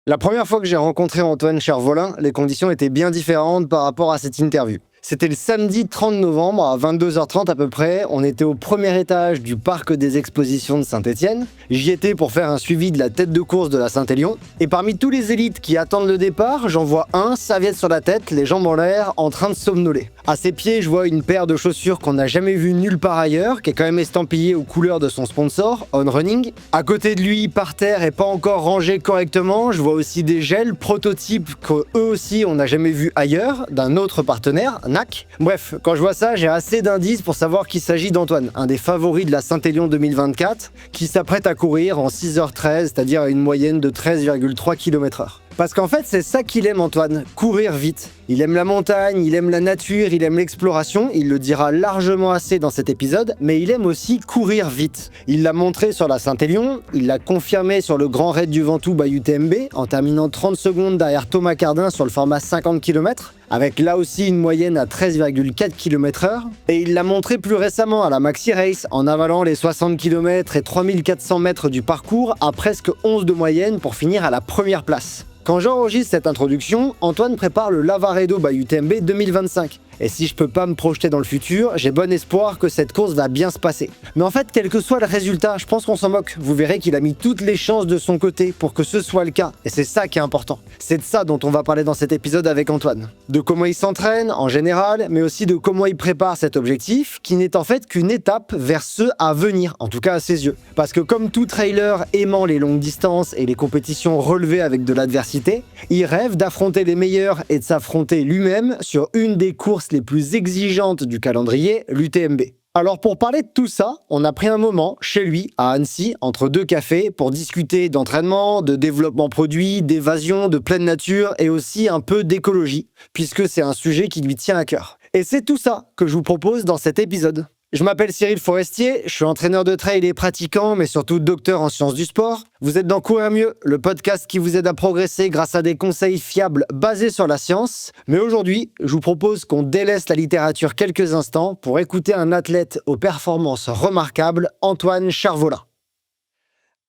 La première fois que j'ai rencontré Antoine Chervolin, les conditions étaient bien différentes par rapport à cette interview. C'était le samedi 30 novembre à 22h30 à peu près. On était au premier étage du parc des expositions de Saint-Étienne. J'y étais pour faire un suivi de la tête de course de la Saint-Élion. Et parmi tous les élites qui attendent le départ, j'en vois un, serviette sur la tête, les jambes en l'air, en train de somnoler. À ses pieds, je vois une paire de chaussures qu'on n'a jamais vues nulle part ailleurs, qui est quand même estampillée aux couleurs de son sponsor, On Running. À côté de lui, par terre et pas encore rangé correctement, je vois aussi des gels prototypes qu'eux aussi on n'a jamais vus ailleurs, d'un autre partenaire, NAC. Bref, quand je vois ça, j'ai assez d'indices pour savoir qu'il s'agit d'Antoine, un des favoris de la Saint-Élion 2024, qui s'apprête à courir en 6h13, c'est-à-dire à une moyenne de 13,3 km/h. Parce qu'en fait, c'est ça qu'il aime Antoine, courir vite. Il aime la montagne, il aime la nature, il aime l'exploration, il le dira largement assez dans cet épisode, mais il aime aussi courir vite. Il l'a montré sur la Saint-Élion, il l'a confirmé sur le Grand Raid du Ventoux by UTMB, en terminant 30 secondes derrière Thomas Cardin sur le format 50 km, avec là aussi une moyenne à 13,4 km/h. Et il l'a montré plus récemment à la Maxi Race, en avalant les 60 km et 3400 mètres du parcours à presque 11 de moyenne pour finir à la première place. Quand j'enregistre cette introduction, Antoine prépare le Lavaredo by UTMB 2025. Et si je peux pas me projeter dans le futur, j'ai bon espoir que cette course va bien se passer. Mais en fait, quel que soit le résultat, je pense qu'on s'en moque. Vous verrez qu'il a mis toutes les chances de son côté pour que ce soit le cas. Et c'est ça qui est important. C'est de ça dont on va parler dans cet épisode avec Antoine. De comment il s'entraîne en général, mais aussi de comment il prépare cet objectif, qui n'est en fait qu'une étape vers ce à venir, en tout cas à ses yeux. Parce que comme tout trailer aimant les longues distances et les compétitions relevées avec de l'adversité, il rêve d'affronter les meilleurs et de s'affronter lui-même sur une des courses les plus exigeantes du calendrier, l'UTMB. Alors pour parler de tout ça, on a pris un moment chez lui, à Annecy, entre deux cafés, pour discuter d'entraînement, de développement produit, d'évasion, de pleine nature et aussi un peu d'écologie, puisque c'est un sujet qui lui tient à cœur. Et c'est tout ça que je vous propose dans cet épisode. Je m'appelle Cyril Forestier, je suis entraîneur de trail et pratiquant, mais surtout docteur en sciences du sport. Vous êtes dans Courir Mieux, le podcast qui vous aide à progresser grâce à des conseils fiables basés sur la science. Mais aujourd'hui, je vous propose qu'on délaisse la littérature quelques instants pour écouter un athlète aux performances remarquables, Antoine Chervolin.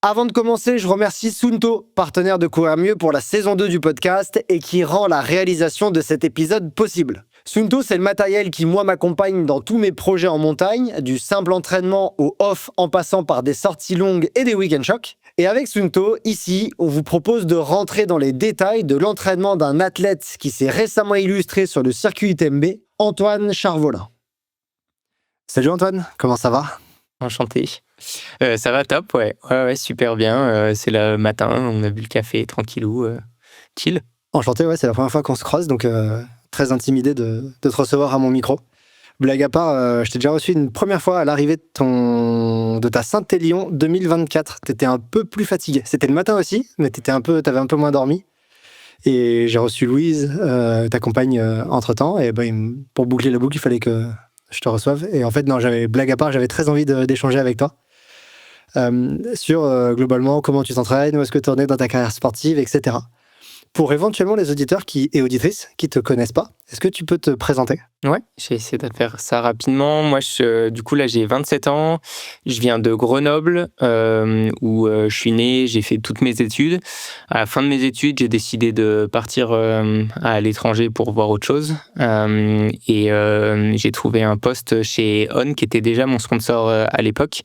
Avant de commencer, je remercie Suunto, partenaire de Courir Mieux pour la saison 2 du podcast et qui rend la réalisation de cet épisode possible. Suunto, c'est le matériel qui, moi, m'accompagne dans tous mes projets en montagne, du simple entraînement au off en passant par des sorties longues et des week-end shocks. Et avec Suunto, ici, on vous propose de rentrer dans les détails de l'entraînement d'un athlète qui s'est récemment illustré sur le circuit UTMB, Antoine Chervolin. Salut Antoine, comment ça va ? Enchanté. Ça va top, ouais. Ouais, super bien. C'est le matin, on a bu le café tranquillou, chill. Enchanté, ouais, c'est la première fois qu'on se croise, donc très intimidé de te recevoir à mon micro. Blague à part, je t'ai déjà reçu une première fois à l'arrivée de ta Saint-Élion 2024. T'étais un peu plus fatigué. C'était le matin aussi, mais t'avais un peu moins dormi. Et j'ai reçu Louise, ta compagne, entre-temps. Et pour boucler la boucle, il fallait que je te reçoive. Et en fait, non, blague à part, j'avais très envie d'échanger avec toi sur globalement comment tu t'entraînes, où est-ce que tu en es dans ta carrière sportive, etc. Pour éventuellement les auditeurs et auditrices qui te connaissent pas, est-ce que tu peux te présenter ? Ouais, j'ai essayé de faire ça rapidement. Moi, du coup, là, j'ai 27 ans. Je viens de Grenoble, où je suis né, j'ai fait toutes mes études. À la fin de mes études, j'ai décidé de partir à l'étranger pour voir autre chose. Et j'ai trouvé un poste chez On, qui était déjà mon sponsor à l'époque.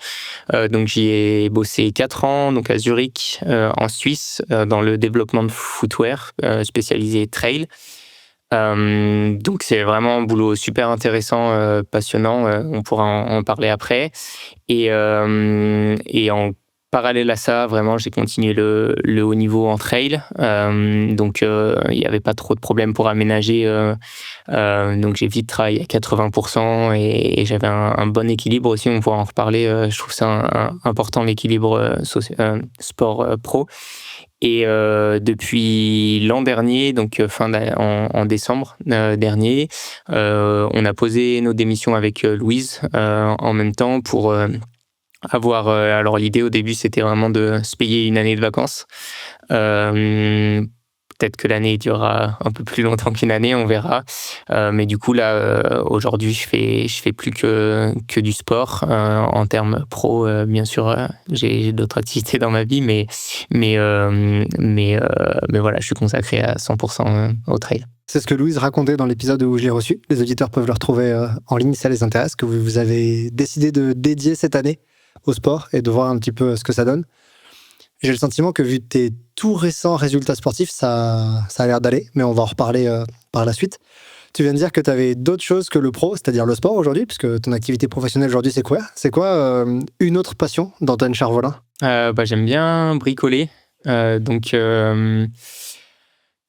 Donc, j'y ai bossé 4 ans, donc à Zurich, en Suisse, dans le développement de footwear, spécialisé trail. Donc c'est vraiment un boulot super intéressant, passionnant, on pourra en parler après. Et en parallèle à ça, vraiment, j'ai continué le haut niveau en trail. Donc il n'y avait pas trop de problèmes pour aménager. Donc j'ai vite travaillé à 80% et j'avais un bon équilibre aussi, on pourra en reparler. Je trouve ça important, l'équilibre sport pro. Et depuis l'an dernier, donc en décembre dernier, on a posé nos démissions avec Louise en même temps pour avoir... alors l'idée au début, c'était vraiment de se payer une année de vacances. Peut-être que l'année durera un peu plus longtemps qu'une année, on verra. Mais du coup, là, aujourd'hui, je fais plus que du sport. En termes pro, bien sûr, j'ai d'autres activités dans ma vie, mais voilà, je suis consacré à 100% au trail. C'est ce que Louise racontait dans l'épisode où je l'ai reçu. Les auditeurs peuvent le retrouver en ligne si ça les intéresse, que vous avez décidé de dédier cette année au sport et de voir un petit peu ce que ça donne. J'ai le sentiment que vu tes tout récents résultats sportifs, ça a l'air d'aller, mais on va en reparler par la suite. Tu viens de dire que tu avais d'autres choses que le pro, c'est-à-dire le sport aujourd'hui, puisque ton activité professionnelle aujourd'hui, c'est quoi ? C'est quoi une autre passion d'Antoine Charvolin ? J'aime bien bricoler.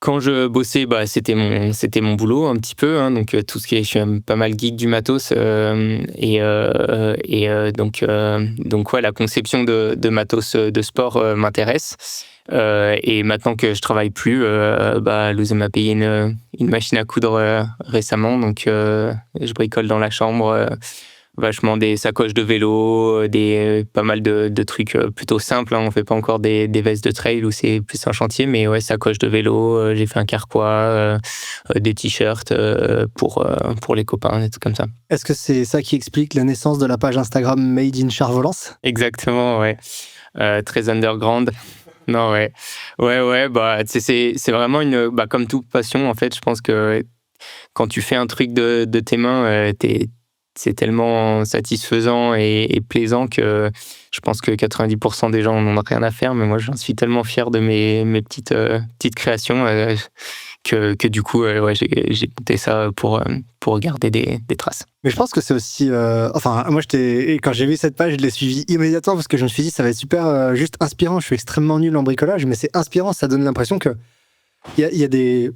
Quand je bossais, c'était mon boulot un petit peu, hein, donc tout ce qui est, je suis pas mal geek du matos donc ouais, la conception de matos de sport m'intéresse. Et maintenant que je travaille plus, Louise m'a payé une machine à coudre récemment, donc je bricole dans la chambre. Vachement des sacoches de vélo, pas mal de trucs plutôt simples. Hein. On fait pas encore des vestes de trail où c'est plus un chantier, mais ouais, sacoches de vélo. J'ai fait un carquois, des t-shirts pour les copains, des trucs comme ça. Est-ce que c'est ça qui explique la naissance de la page Instagram Made in Charvolance ? Exactement, ouais. Très underground. Non, ouais. C'est vraiment comme toute passion, en fait. Je pense que quand tu fais un truc de tes mains, c'est tellement satisfaisant et plaisant que je pense que 90% des gens n'en ont rien à faire, mais moi j'en suis tellement fier de mes petites créations que du coup j'ai monté ça pour garder des traces. Mais je pense que c'est aussi... moi, quand j'ai vu cette page, je l'ai suivi immédiatement parce que je me suis dit ça va être super juste inspirant. Je suis extrêmement nul en bricolage, mais c'est inspirant, ça donne l'impression que il y a des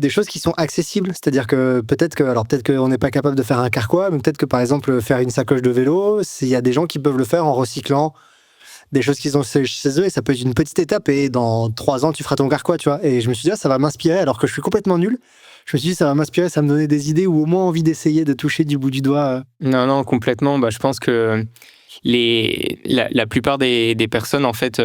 choses qui sont accessibles, c'est-à-dire que peut-être qu'on n'est pas capable de faire un carquois, mais peut-être que par exemple faire une sacoche de vélo, il y a des gens qui peuvent le faire en recyclant des choses qu'ils ont chez eux, et ça peut être une petite étape, et dans 3 ans tu feras ton carquois, tu vois. Et je me suis dit ça va m'inspirer, alors que je suis complètement nul. Je me suis dit ça va m'inspirer, ça va me donner des idées ou au moins envie d'essayer de toucher du bout du doigt. Non, complètement. Je pense que la plupart des personnes, en fait,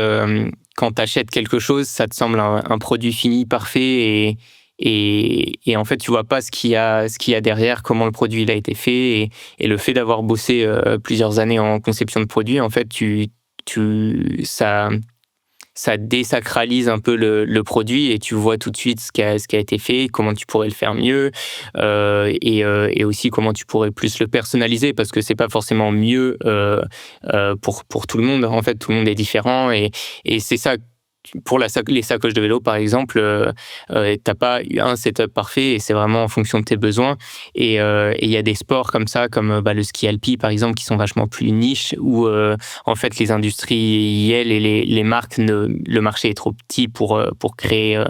quand tu achètes quelque chose, ça te semble un produit fini, parfait, et en fait, tu vois pas ce qu'il y a derrière, comment le produit il a été fait, et le fait d'avoir bossé plusieurs années en conception de produit, en fait, ça désacralise un peu le produit, et tu vois tout de suite ce qui a été fait, comment tu pourrais le faire mieux, et aussi comment tu pourrais plus le personnaliser, parce que c'est pas forcément mieux pour tout le monde. En fait, tout le monde est différent, et c'est ça. Pour les sacoches de vélo, par exemple, t'as pas un setup parfait, et c'est vraiment en fonction de tes besoins. Et il y a des sports comme ça, comme le ski alpi, par exemple, qui sont vachement plus niches, où en fait les industriels et les marques, le marché est trop petit pour créer.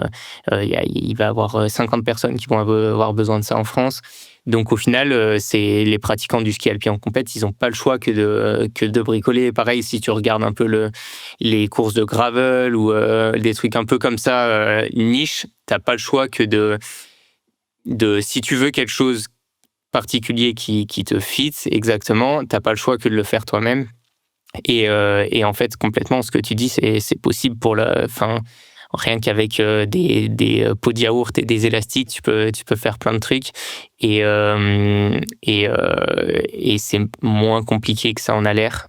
Il va y avoir 50 personnes qui vont avoir besoin de ça en France. Donc au final, c'est les pratiquants du ski alpin en compète, ils n'ont pas le choix que de bricoler. Pareil, si tu regardes un peu les courses de gravel ou des trucs un peu comme ça, niche, t'as pas le choix que de si tu veux quelque chose particulier qui te fit exactement, t'as pas le choix que de le faire toi-même. Et en fait, complètement, ce que tu dis, c'est possible pour rien qu'avec des pots de yaourt et des élastiques, tu peux faire plein de trucs, et c'est moins compliqué que ça en a l'air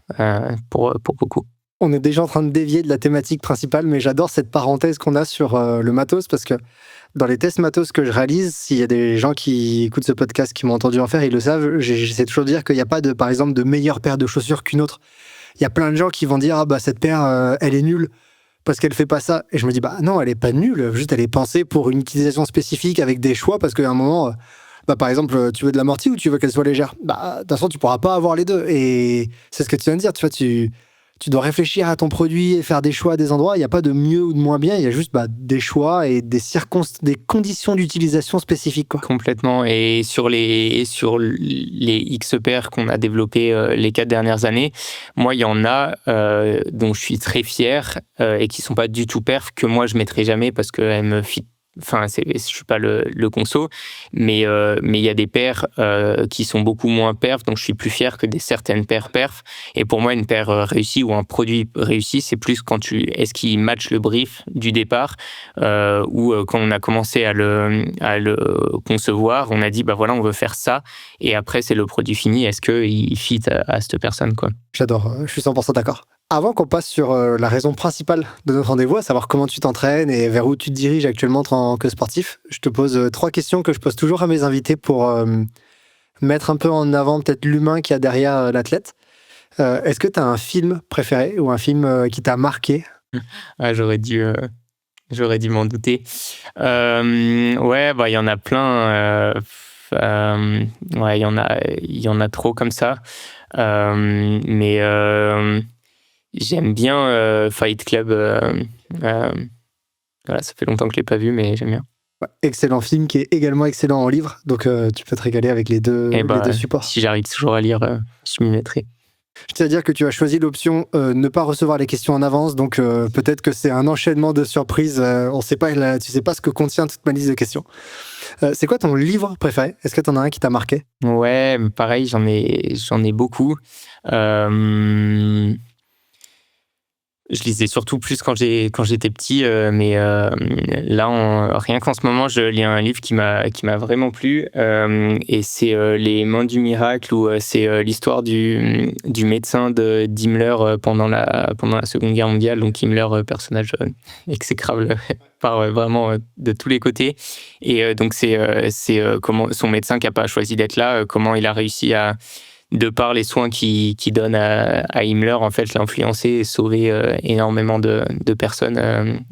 pour beaucoup. On est déjà en train de dévier de la thématique principale, mais j'adore cette parenthèse qu'on a sur le matos, parce que dans les tests matos que je réalise, s'il y a des gens qui écoutent ce podcast, qui m'ont entendu en faire, ils le savent, j'essaie toujours de dire qu'il n'y a pas par exemple, de meilleure paire de chaussures qu'une autre. Il y a plein de gens qui vont dire cette paire, elle est nulle parce qu'elle fait pas ça. Et je me dis non, elle est pas nulle, juste elle est pensée pour une utilisation spécifique avec des choix, parce qu'à un moment, par exemple, tu veux de l'amorti ou tu veux qu'elle soit légère ? De toute façon, tu pourras pas avoir les deux. Et c'est ce que tu viens de dire, tu vois, tu dois réfléchir à ton produit et faire des choix à des endroits. Il n'y a pas de mieux ou de moins bien, il y a juste des choix et des conditions d'utilisation spécifiques, quoi. Complètement. Et sur les X paires qu'on a développées les 4 dernières années, moi, il y en a dont je suis très fier et qui sont pas du tout perf, que moi, je mettrai jamais parce qu'elles me fit enfin, je suis pas le conso, mais il y a des paires qui sont beaucoup moins perf, donc je suis plus fier que des certaines paires perf. Et pour moi, une paire réussie ou un produit réussi, c'est plus est-ce qu'il match le brief du départ, ou quand on a commencé à le concevoir, on a dit bah voilà, on veut faire ça, et après c'est le produit fini, est-ce qu'il fit à cette personne, quoi. J'adore, je suis 100% d'accord. Avant qu'on passe sur la raison principale de notre rendez-vous, à savoir comment tu t'entraînes et vers où tu te diriges actuellement en tant que sportif, je te pose 3 questions que je pose toujours à mes invités pour mettre un peu en avant peut-être l'humain qu'il y a derrière l'athlète. Est-ce que tu as un film préféré ou un film qui t'a marqué? Ah, j'aurais dû m'en douter. Ouais, bah il y en a plein. Ouais, il y en a trop comme ça. Mais j'aime bien Fight Club. Voilà, ça fait longtemps que je l'ai pas vu, mais j'aime bien. Ouais, excellent film qui est également excellent en livre, donc tu peux te régaler avec les deux supports. Si j'arrive toujours à lire, je m'y mettrai. Je tiens à dire que tu as choisi l'option ne pas recevoir les questions en avance, donc peut-être que c'est un enchaînement de surprises. Tu sais pas ce que contient toute ma liste de questions. C'est quoi ton livre préféré? Est-ce que tu en as un qui t'a marqué? Ouais, pareil, j'en ai beaucoup. Je lisais surtout plus quand j'étais petit, mais là, rien qu'en ce moment, je lis un livre qui m'a vraiment plu, et c'est Les Mains du Miracle, où c'est l'histoire du médecin d'Himmler pendant la Seconde Guerre mondiale. Donc Himmler, personnage exécrable par vraiment de tous les côtés. Et donc c'est comment son médecin qui n'a pas choisi d'être là, comment il a réussi à, de par les soins qu'il donne à Himmler, en fait, l'influencer et sauver énormément de personnes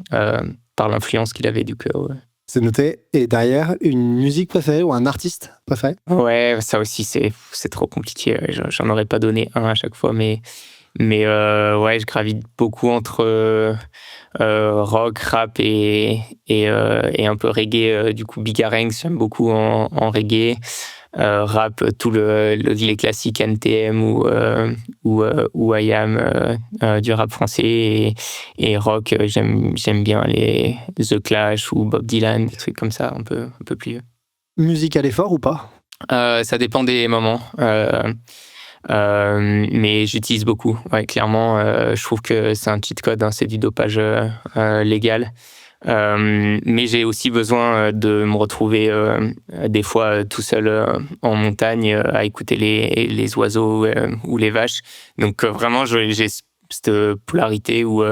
par l'influence qu'il avait, du coup. Ouais. C'est noté. Et derrière, une musique préférée ou un artiste préféré? Ouais, ça aussi, c'est trop compliqué. J'en aurais pas donné un à chaque fois, mais ouais, je gravite beaucoup entre rock, rap et un peu reggae. Du coup, Bigarengs, j'aime beaucoup en reggae. Rap, les classiques NTM ou IAM, du rap français, et rock, j'aime bien les The Clash ou Bob Dylan, des trucs comme ça, un peu plus vieux. Musique à l'effort ou pas? Ça dépend des moments. Mais j'utilise beaucoup. Ouais, clairement, je trouve que c'est un cheat code, hein, c'est du dopage légal. Mais j'ai aussi besoin de me retrouver des fois tout seul en montagne à écouter les oiseaux ou les vaches. Donc vraiment, j'ai cette polarité où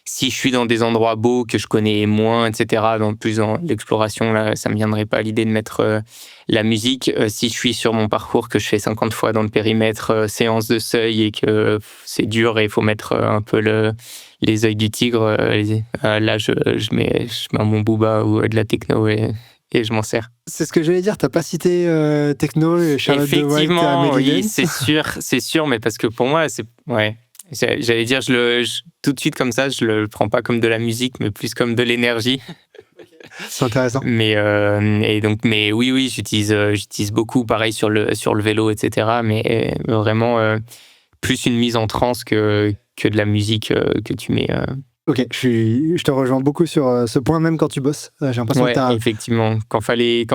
si je suis dans des endroits beaux que je connais moins, etc., plus dans l'exploration, là, ça me viendrait pas l'idée de mettre la musique. Si je suis sur mon parcours que je fais 50 fois dans le périmètre, séance de seuil, et que c'est dur et il faut mettre un peu les œils du tigre, là, je mets mon booba ou de la techno et je m'en sers. C'est ce que j'allais dire, t'as pas cité techno et Charlotte de White. Effectivement, oui, c'est sûr, mais parce que pour moi, ouais. J'allais dire, tout de suite comme ça, je le prends pas comme de la musique, mais plus comme de l'énergie. C'est intéressant. Mais oui, j'utilise beaucoup, pareil sur le vélo, etc. Mais vraiment plus une mise en transe que de la musique que tu mets. Ok, je te rejoins beaucoup sur ce point, même quand tu bosses. J'ai l'impression que t'as... Effectivement. Quand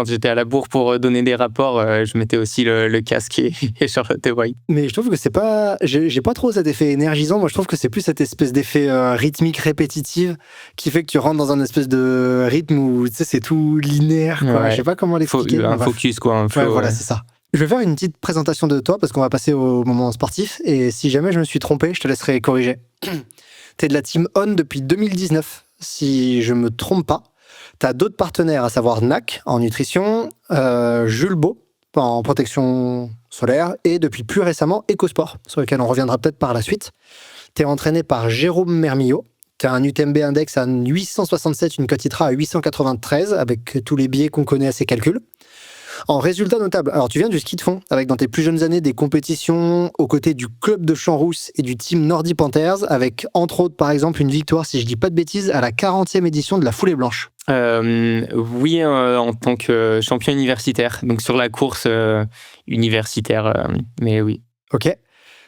j'étais à la bourre pour donner des rapports, je mettais aussi le casque et Charlotte de White. Mais je trouve que c'est pas... J'ai pas trop cet effet énergisant. Moi, je trouve que c'est plus cette espèce d'effet rythmique répétitif qui fait que tu rentres dans un espèce de rythme où, tu sais, c'est tout linéaire, quoi. Ouais. Je sais pas comment l'expliquer. Un focus, quoi. Un flow, ouais, voilà, c'est ça. Je vais faire une petite présentation de toi parce qu'on va passer au moment sportif. Et si jamais je me suis trompé, je te laisserai corriger. T'es de la team On depuis 2019, si je me trompe pas. T'as d'autres partenaires, à savoir NAC en nutrition, Jules Beau en protection solaire, et depuis plus récemment EcoSport, sur lequel on reviendra peut-être par la suite. T'es entraîné par Jérôme Mermillot. T'as un UTMB index à 867, une cote ITRA à 893, avec tous les biais qu'on connaît à ces calculs. En résultat notable, alors tu viens du ski de fond, avec dans tes plus jeunes années des compétitions aux côtés du club de Champs-Rousse et du team Nordi Panthers, avec entre autres par exemple une victoire, si je dis pas de bêtises, à la 40e édition de la Foulée Blanche. Oui, en tant que champion universitaire, donc sur la course universitaire, mais oui. Ok.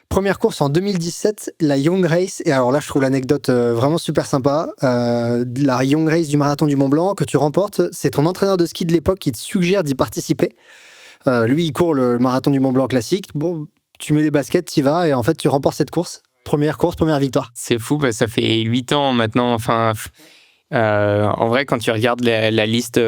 Première course en 2017, la Young Race. Et alors là, je trouve l'anecdote vraiment super sympa. La Young Race du marathon du Mont Blanc que tu remportes, c'est ton entraîneur de ski de l'époque qui te suggère d'y participer. Lui, il court le marathon du Mont Blanc classique. Bon, tu mets les baskets, t'y vas et en fait, tu remportes cette course. Première course, première victoire. C'est fou, ça fait 8 ans maintenant. Enfin, en vrai, quand tu regardes la liste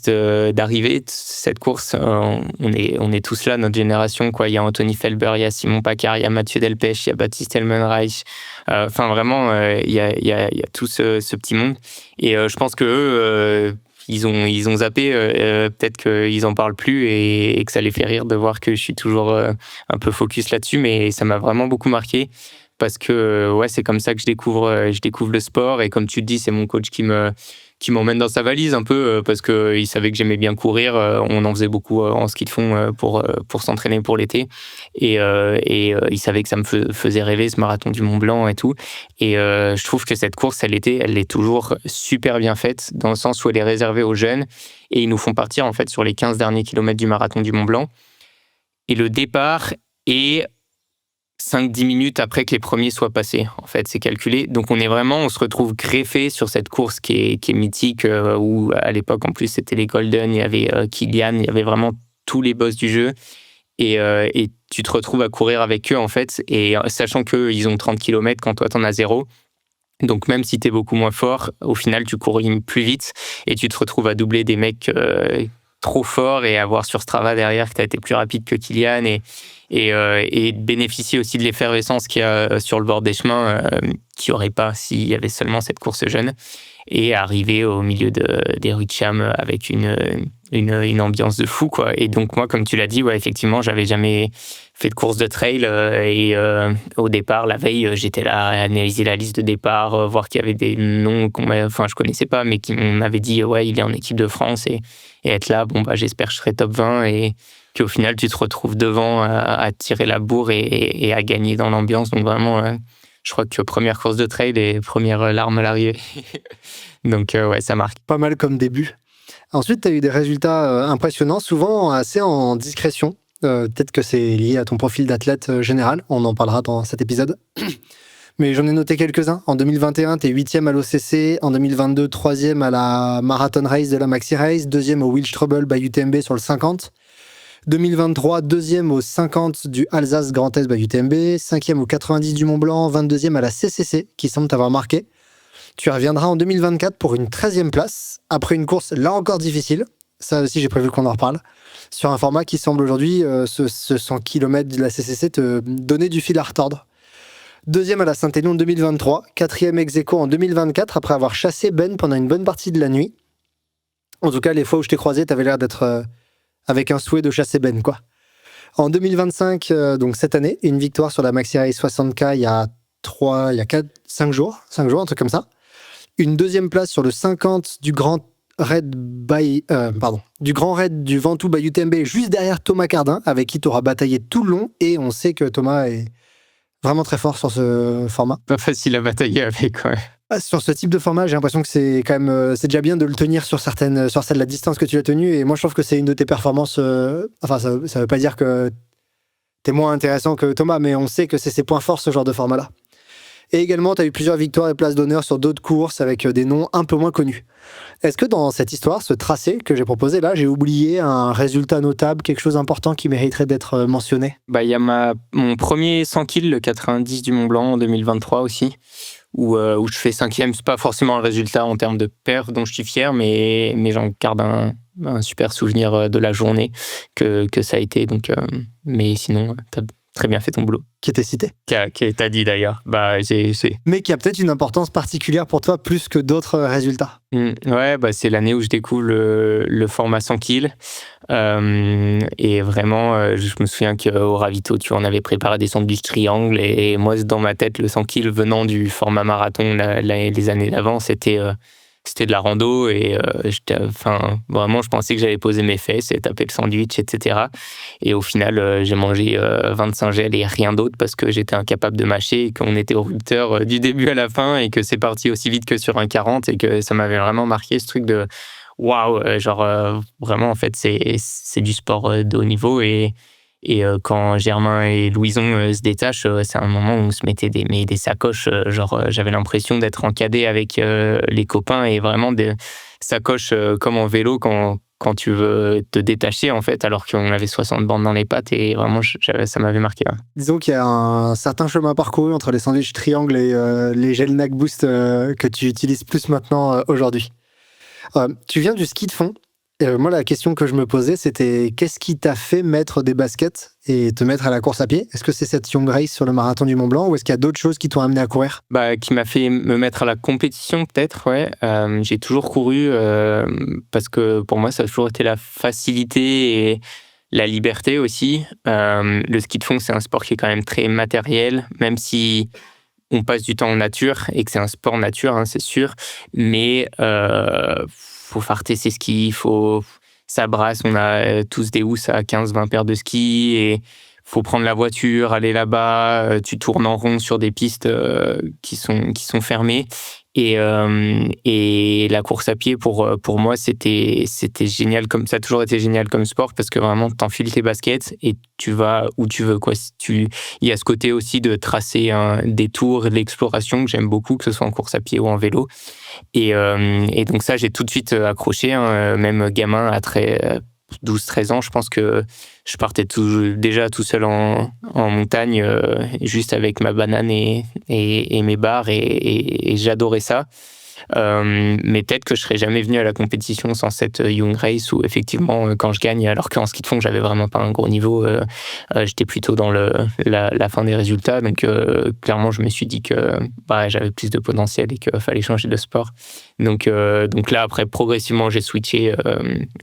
d'arrivée, cette course, on est tous là, notre génération, quoi. Il y a Anthony Felber, il y a Simon Pacard, il y a Mathieu Delpech, il y a Baptiste Helmenreich. Enfin, vraiment, il y a tout ce petit monde. Et je pense que eux, ils ont zappé. Peut-être qu'ils en parlent plus et que ça les fait rire de voir que je suis toujours un peu focus là-dessus. Mais ça m'a vraiment beaucoup marqué. Parce que ouais, c'est comme ça que je découvre le sport. Et comme tu le dis, c'est mon coach qui m'emmène dans sa valise un peu parce qu'il savait que j'aimais bien courir. On en faisait beaucoup en ski de fond pour s'entraîner pour l'été. Et il savait que ça me faisait rêver, ce marathon du Mont Blanc et tout. Et je trouve que cette course, elle est toujours super bien faite dans le sens où elle est réservée aux jeunes. Et ils nous font partir en fait sur les 15 derniers kilomètres du marathon du Mont Blanc. Et le départ est 5-10 minutes après que les premiers soient passés. En fait, c'est calculé. Donc, on se retrouve greffé sur cette course qui est mythique, où à l'époque, en plus, c'était les Golden, il y avait Kilian, il y avait vraiment tous les boss du jeu. Et tu te retrouves à courir avec eux, en fait, et sachant qu'ils ont 30 km quand toi, t'en as 0. Donc, même si t'es beaucoup moins fort, au final, tu cours plus vite et tu te retrouves à doubler des mecs trop forts et à voir sur Strava derrière que t'as été plus rapide que Kilian et bénéficier aussi de l'effervescence qu'il y a sur le bord des chemins qu'il n'y aurait pas s'il y avait seulement cette course jeune, et arriver au milieu des rues de Cham avec une ambiance de fou, quoi. Et donc moi, comme tu l'as dit, ouais, effectivement, j'avais jamais fait de course de trail et au départ, la veille, j'étais là à analyser la liste de départ, voir qu'il y avait des noms je connaissais pas, mais qui m'avaient dit ouais, il est en équipe de France et être là, j'espère que je serai top 20 et qu'au final, tu te retrouves devant à tirer la bourre et à gagner dans l'ambiance. Donc vraiment, je crois que première course de trail et première larme à l'arrivée. Donc ouais, ça marque. Pas mal comme début. Ensuite, tu as eu des résultats impressionnants, souvent assez en discrétion. Peut-être que c'est lié à ton profil d'athlète général. On en parlera dans cet épisode. Mais j'en ai noté quelques-uns. En 2021, tu es 8e à l'OCC. En 2022, 3e à la Marathon Race de la Maxi Race. 2e au Wilch Trouble by UTMB sur le 50. 2023, 2e au 50 du Alsace Grand Est by UTMB. 5e au 90 du Mont Blanc. 22e à la CCC, qui semble t'avoir marqué. Tu reviendras en 2024 pour une 13e place, après une course là encore difficile. Ça aussi, j'ai prévu qu'on en reparle. Sur un format qui semble aujourd'hui, ce 100 km de la CCC, te donner du fil à retordre. 2e à la Saint-Élion en 2023, 4e ex-aequo en 2024, après avoir chassé Ben pendant une bonne partie de la nuit. En tout cas, les fois où je t'ai croisé, t'avais l'air d'être avec un souhait de chasser Ben, quoi. En 2025, donc cette année, une victoire sur la Maxi Race 60K il y a 5 jours, un truc comme ça. Une 2e place sur le 50 du Grand Raid du Ventoux by UTMB, juste derrière Thomas Cardin, avec qui tu auras bataillé tout le long. Et on sait que Thomas est vraiment très fort sur ce format. Pas facile à batailler avec, ouais. Sur ce type de format, j'ai l'impression que c'est quand même c'est déjà bien de le tenir sur celle de la distance que tu as tenue. Et moi, je trouve que c'est une de tes performances. Ça veut pas dire que t'es moins intéressant que Thomas, mais on sait que c'est ses points forts, ce genre de format-là. Et également, tu as eu plusieurs victoires et places d'honneur sur d'autres courses avec des noms un peu moins connus. Est-ce que dans cette histoire, ce tracé que j'ai proposé là, j'ai oublié un résultat notable, quelque chose d'important qui mériterait d'être mentionné ? Il y a mon premier 100 kills, le 90 du Mont Blanc en 2023 aussi, où je fais 5e. C'est pas forcément un résultat en termes de perf dont je suis fier, mais j'en garde un super souvenir de la journée que ça a été. Donc, mais sinon, t'as très bien fait ton boulot. Qui était cité. Qui t'a dit d'ailleurs. Mais qui a peut-être une importance particulière pour toi, plus que d'autres résultats. Ouais, c'est l'année où je découvre le format 100 kills. Et vraiment, je me souviens qu'au ravito, tu en avais préparé des sandwichs triangles. Et moi, dans ma tête, le 100 kills venant du format marathon les années d'avant, c'était de la rando et vraiment je pensais que j'allais poser mes fesses et taper le sandwich, etc. Et au final j'ai mangé 25 gels et rien d'autre parce que j'étais incapable de mâcher et qu'on était au rupteur du début à la fin et que c'est parti aussi vite que sur un 40 et que ça m'avait vraiment marqué ce truc de waouh, vraiment en fait c'est du sport de haut niveau et Et quand Germain et Louison se détachent, c'est un moment où on se mettait des sacoches. J'avais l'impression d'être en cadet avec les copains et vraiment des sacoches comme en vélo quand tu veux te détacher, en fait, alors qu'on avait 60 bandes dans les pattes. Et vraiment, ça m'avait marqué. Ouais. Disons qu'il y a un certain chemin parcouru entre les sandwichs triangles et les gels Nag Boost que tu utilises plus maintenant aujourd'hui. Tu viens du ski de fond. Moi, la question que je me posais, c'était qu'est-ce qui t'a fait mettre des baskets et te mettre à la course à pied ? Est-ce que c'est cette Young Race sur le marathon du Mont Blanc ou est-ce qu'il y a d'autres choses qui t'ont amené à courir ? Qui m'a fait me mettre à la compétition, peut-être, ouais. J'ai toujours couru parce que pour moi, ça a toujours été la facilité et la liberté aussi. Le ski de fond, c'est un sport qui est quand même très matériel, même si on passe du temps en nature et que c'est un sport nature, hein, c'est sûr. Mais faut farter ses skis, ça brasse. On a tous des housses à 15-20 paires de skis et faut prendre la voiture, aller là-bas. Tu tournes en rond sur des pistes qui sont fermées. Et la course à pied, pour moi, c'était génial. Ça a toujours été génial comme sport parce que vraiment, t'enfiles tes baskets et tu vas où tu veux, quoi. Il y a ce côté aussi de tracer des tours, de l'exploration que j'aime beaucoup, que ce soit en course à pied ou en vélo. Et donc ça, j'ai tout de suite accroché, hein, même gamin à 12-13 ans, je pense que je partais déjà tout seul en montagne, juste avec ma banane et mes barres, et j'adorais ça. Mais peut-être que je serais jamais venu à la compétition sans cette Young Race où effectivement quand je gagne, alors qu'en ski de fond j'avais vraiment pas un gros niveau, j'étais plutôt dans la fin des résultats, donc clairement je me suis dit que j'avais plus de potentiel et qu'il fallait changer de sport. Donc là après progressivement j'ai switché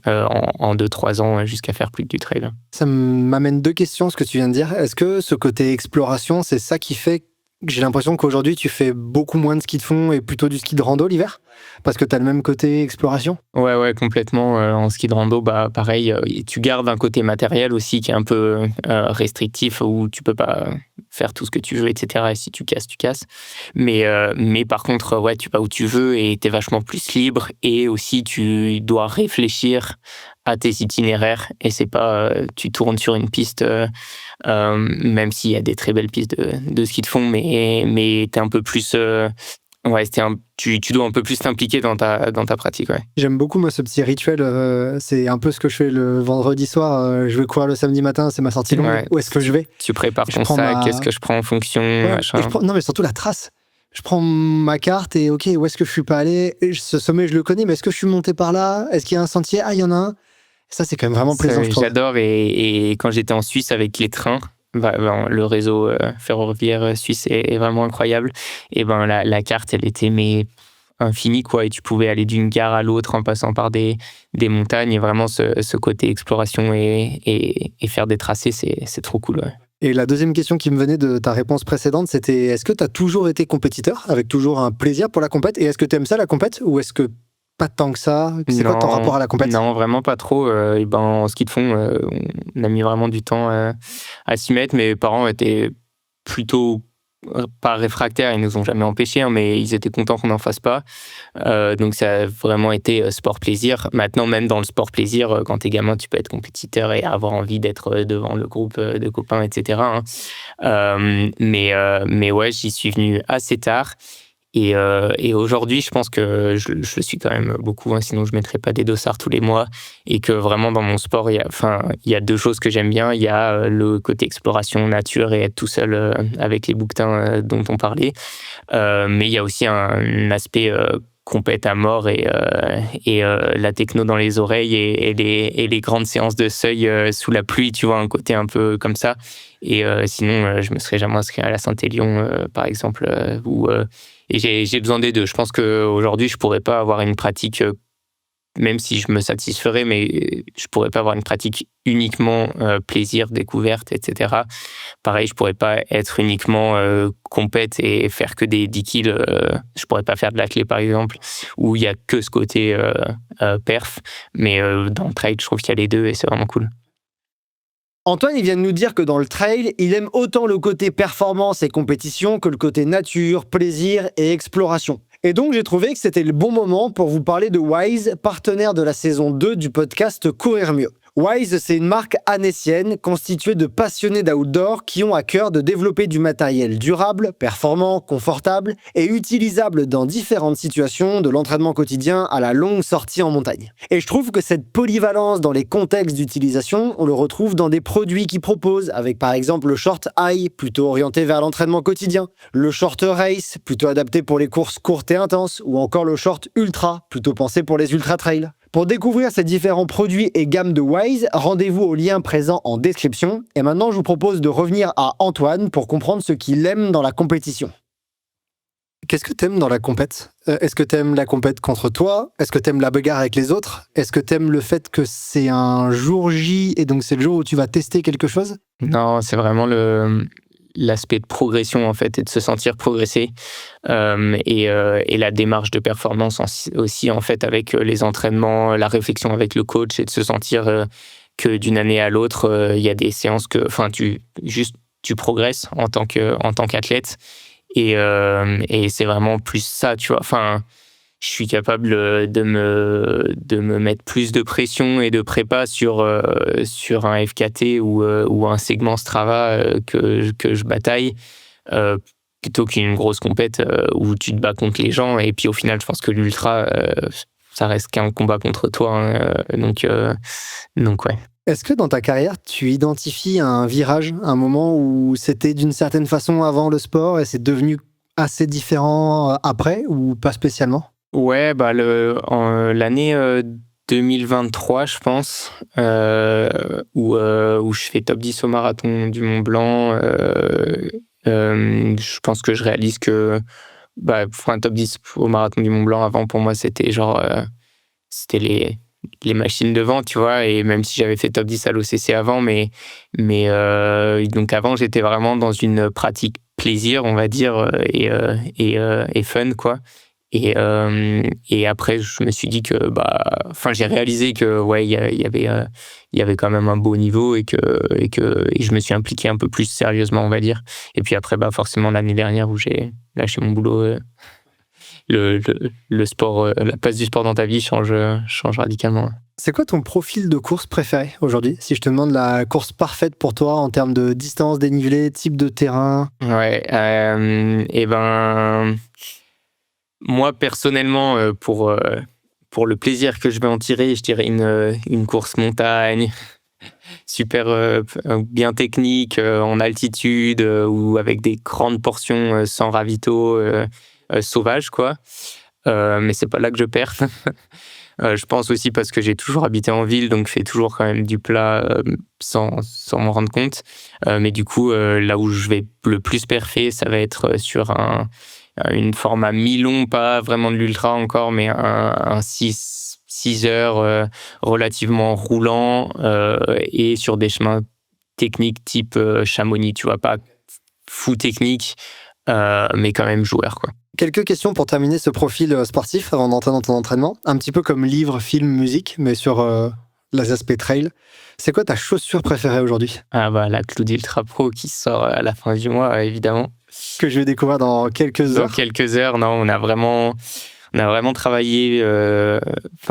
en 2-3 ans jusqu'à faire plus que du trail. Ça m'amène 2 questions ce que tu viens de dire. Est-ce que ce côté exploration, c'est ça qui fait j'ai l'impression qu'aujourd'hui, tu fais beaucoup moins de ski de fond et plutôt du ski de rando l'hiver ? Parce que tu as le même côté exploration ? Ouais, complètement. En ski de rando, pareil, tu gardes un côté matériel aussi qui est un peu restrictif, où tu peux pas faire tout ce que tu veux, etc. Et si tu casses, tu casses. Mais par contre, ouais, tu vas où tu veux et tu es vachement plus libre. Et aussi, tu dois réfléchir à tes itinéraires. Et c'est pas tu tournes sur une piste, même s'il y a des très belles pistes de ski de fond, mais tu es un peu plus... tu dois un peu plus t'impliquer dans ta pratique. Ouais. J'aime beaucoup moi ce petit rituel. C'est un peu ce que je fais le vendredi soir. Je vais courir le samedi matin, c'est ma sortie longue. Ouais. Où est-ce que je vais ? Tu prépares ton sac, qu'est-ce que je prends en fonction, machin. Non, mais surtout la trace. Je prends ma carte et ok, où est-ce que je suis pas allé ? Ce sommet, je le connais, mais est-ce que je suis monté par là ? Est-ce qu'il y a un sentier ? Ah, il y en a un. Ça, c'est quand même vraiment plaisant, je trouve. J'adore. Et quand j'étais en Suisse avec les trains, le réseau ferroviaire suisse est vraiment incroyable. Et la carte, elle était infinie, quoi. Et tu pouvais aller d'une gare à l'autre en passant par des montagnes. Et vraiment, ce côté exploration et faire des tracés, c'est trop cool. Ouais. Et la deuxième question qui me venait de ta réponse précédente, c'était est-ce que tu as toujours été compétiteur, avec toujours un plaisir pour la compète ? Et est-ce que tu aimes ça, la compète ? Ou est-ce que pas tant que ça ? C'est quoi ton rapport à la compète ? Non, vraiment pas trop. En ski de fond, on a mis vraiment du temps à s'y mettre. Mes parents étaient plutôt pas réfractaires, ils nous ont jamais empêchés, hein, mais ils étaient contents qu'on n'en fasse pas. Donc ça a vraiment été sport plaisir. Maintenant, même dans le sport plaisir, quand t'es gamin, tu peux être compétiteur et avoir envie d'être devant le groupe de copains, etc. Hein. Mais ouais, j'y suis venu assez tard. Et aujourd'hui, je pense que je le suis quand même beaucoup, hein, sinon je ne mettrais pas des dossards tous les mois. Et que vraiment, dans mon sport, il y a 2 choses que j'aime bien. Il y a le côté exploration, nature et être tout seul avec les bouquetins dont on parlait. Mais il y a aussi un aspect compète à mort et la techno dans les oreilles et les grandes séances de seuil sous la pluie, tu vois, un côté un peu comme ça. Et sinon, je me serais jamais inscrit à la Saint-Élion, par exemple, et j'ai besoin des 2. Je pense qu'aujourd'hui, je pourrais pas avoir une pratique, même si je me satisferais, mais je pourrais pas avoir une pratique uniquement plaisir, découverte, etc. Pareil, je pourrais pas être uniquement compète et faire que des 10 kills. Je pourrais pas faire de l'athlé, par exemple, où il y a que ce côté perf. Mais dans le trail, je trouve qu'il y a les 2 et c'est vraiment cool. Antoine, il vient de nous dire que dans le trail, il aime autant le côté performance et compétition que le côté nature, plaisir et exploration. Et donc, j'ai trouvé que c'était le bon moment pour vous parler de Wize, partenaire de la saison 2 du podcast Courir Mieux. Wise, c'est une marque annécienne constituée de passionnés d'outdoor qui ont à cœur de développer du matériel durable, performant, confortable et utilisable dans différentes situations, de l'entraînement quotidien à la longue sortie en montagne. Et je trouve que cette polyvalence dans les contextes d'utilisation, on le retrouve dans des produits qu'ils proposent, avec par exemple le short high, plutôt orienté vers l'entraînement quotidien, le short race, plutôt adapté pour les courses courtes et intenses, ou encore le short ultra, plutôt pensé pour les ultra trails. Pour découvrir ces différents produits et gammes de Wise, rendez-vous au lien présent en description. Et maintenant, je vous propose de revenir à Antoine pour comprendre ce qu'il aime dans la compétition. Qu'est-ce que t'aimes dans la compète ? Est-ce que t'aimes la compète contre toi ? Est-ce que t'aimes la bagarre avec les autres ? Est-ce que t'aimes le fait que c'est un jour J et donc c'est le jour où tu vas tester quelque chose ? Non, c'est vraiment l'aspect de progression en fait et de se sentir progresser et la démarche de performance aussi en fait avec les entraînements, la réflexion avec le coach et de se sentir que d'une année à l'autre il y a des séances que tu progresses en tant qu'athlète et c'est vraiment plus ça, tu vois. Enfin, je suis capable de me mettre plus de pression et de prépa sur un FKT ou un segment Strava que je bataille plutôt qu'une grosse compète où tu te bats contre les gens. Et puis au final, je pense que l'ultra, ça reste qu'un combat contre toi. Hein, donc ouais. Est-ce que dans ta carrière, tu identifies un virage, un moment où c'était d'une certaine façon avant le sport et c'est devenu assez différent après ou pas spécialement ? Ouais, bah l'année 2023, je pense, où je fais top 10 au marathon du Mont Blanc. Je pense que je réalise que pour un top 10 au marathon du Mont Blanc, avant, pour moi, c'était c'était les machines devant, tu vois, et même si j'avais fait top 10 à l'OCC avant, mais donc avant, j'étais vraiment dans une pratique plaisir, on va dire, et fun, quoi. Et après, je me suis dit que, j'ai réalisé que, ouais, il y avait quand même un beau niveau et je me suis impliqué un peu plus sérieusement, on va dire. Et puis après, forcément, l'année dernière où j'ai lâché mon boulot, le sport, la place du sport dans ta vie change radicalement. C'est quoi ton profil de course préféré aujourd'hui ? Si je te demande la course parfaite pour toi en termes de distance, dénivelé, type de terrain. Ouais, moi, personnellement, pour le plaisir que je vais en tirer, je dirais une course montagne, super bien technique, en altitude, ou avec des grandes portions sans ravito, sauvage, quoi. Mais c'est pas là que je perds. Je pense aussi parce que j'ai toujours habité en ville, donc je fais toujours quand même du plat sans m'en rendre compte. Mais du coup, là où je vais le plus perfer, ça va être sur une format mi-long, pas vraiment de l'ultra encore, mais un 6 heures relativement roulant et sur des chemins techniques type Chamonix, tu vois, pas fou technique, mais quand même joueur, quoi. Quelques questions pour terminer ce profil sportif avant d'entrer dans ton entraînement. Un petit peu comme livre, film, musique, mais sur les aspects trail. C'est quoi ta chaussure préférée aujourd'hui ? La Cloud Ultra Pro qui sort à la fin du mois, évidemment. Que je vais découvrir dans quelques heures. Dans quelques heures, non, on a vraiment travaillé.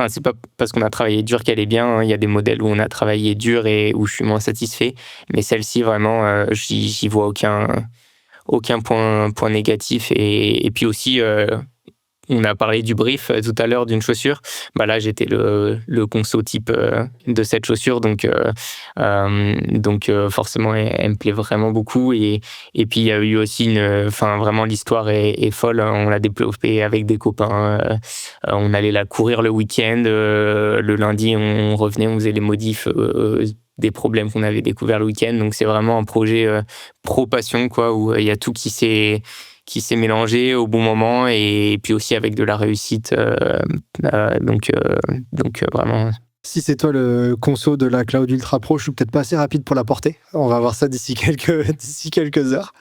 C'est pas parce qu'on a travaillé dur qu'elle est bien. Hein. Il y a des modèles où on a travaillé dur et où je suis moins satisfait. Mais celle-ci, vraiment, j'y vois aucun point négatif. Et puis aussi, on a parlé du brief tout à l'heure d'une chaussure. Là, j'étais le conso type de cette chaussure, donc forcément, elle me plaît vraiment beaucoup. Et puis il y a eu aussi vraiment l'histoire est folle. On l'a développée avec des copains. On allait la courir le week-end. Le lundi, on revenait, on faisait les modifs. Des problèmes qu'on avait découverts le week-end. Donc c'est vraiment un projet pro-passion, quoi, où il y a tout qui s'est mélangé au bon moment et puis aussi avec de la réussite. Donc vraiment. Si c'est toi le conso de la Cloud Ultra Pro, je suis peut-être pas assez rapide pour la porter. On va voir ça d'ici quelques heures.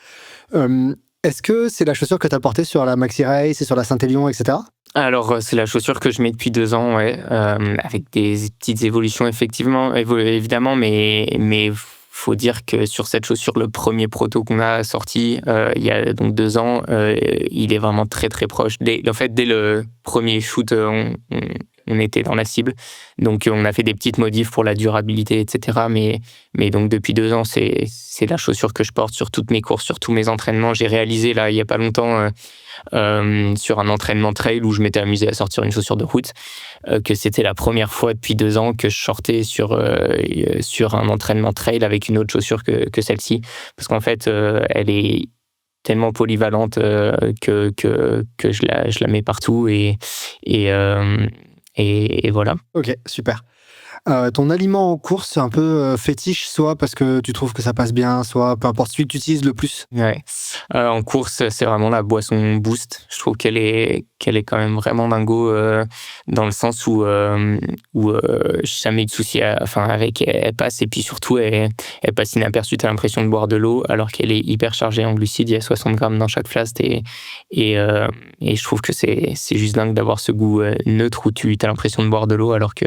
Est-ce que c'est la chaussure que tu as portée sur la Maxi Race et sur la Saint-Élion, etc. Alors, c'est la chaussure que je mets depuis 2 ans, ouais, avec des petites évolutions, évidemment, mais faut dire que sur cette chaussure, le premier proto qu'on a sorti il y a donc 2 ans, il est vraiment très très proche. Dès le premier shoot, on on était dans la cible. Donc, on a fait des petites modifs pour la durabilité, etc. Mais donc, depuis 2 ans, c'est la chaussure que je porte sur toutes mes courses, sur tous mes entraînements. J'ai réalisé, là, il n'y a pas longtemps, sur un entraînement trail où je m'étais amusé à sortir une chaussure de route, que c'était la première fois depuis 2 ans que je sortais sur un entraînement trail avec une autre chaussure que celle-ci. Parce qu'en fait, elle est tellement polyvalente que je la mets partout et voilà. Ok, super. Ton aliment en course, c'est un peu fétiche, soit parce que tu trouves que ça passe bien, soit peu importe celui que tu utilises le plus. Ouais. En course, c'est vraiment la boisson Boost. Je trouve qu'elle est quand même vraiment dingo, dans le sens où jamais eu de souci avec elle passe, et puis surtout elle passe inaperçue. T'as l'impression de boire de l'eau alors qu'elle est hyper chargée en glucides. Il y a 60 grammes dans chaque flasque et je trouve que c'est juste dingue d'avoir ce goût neutre où tu as l'impression de boire de l'eau alors que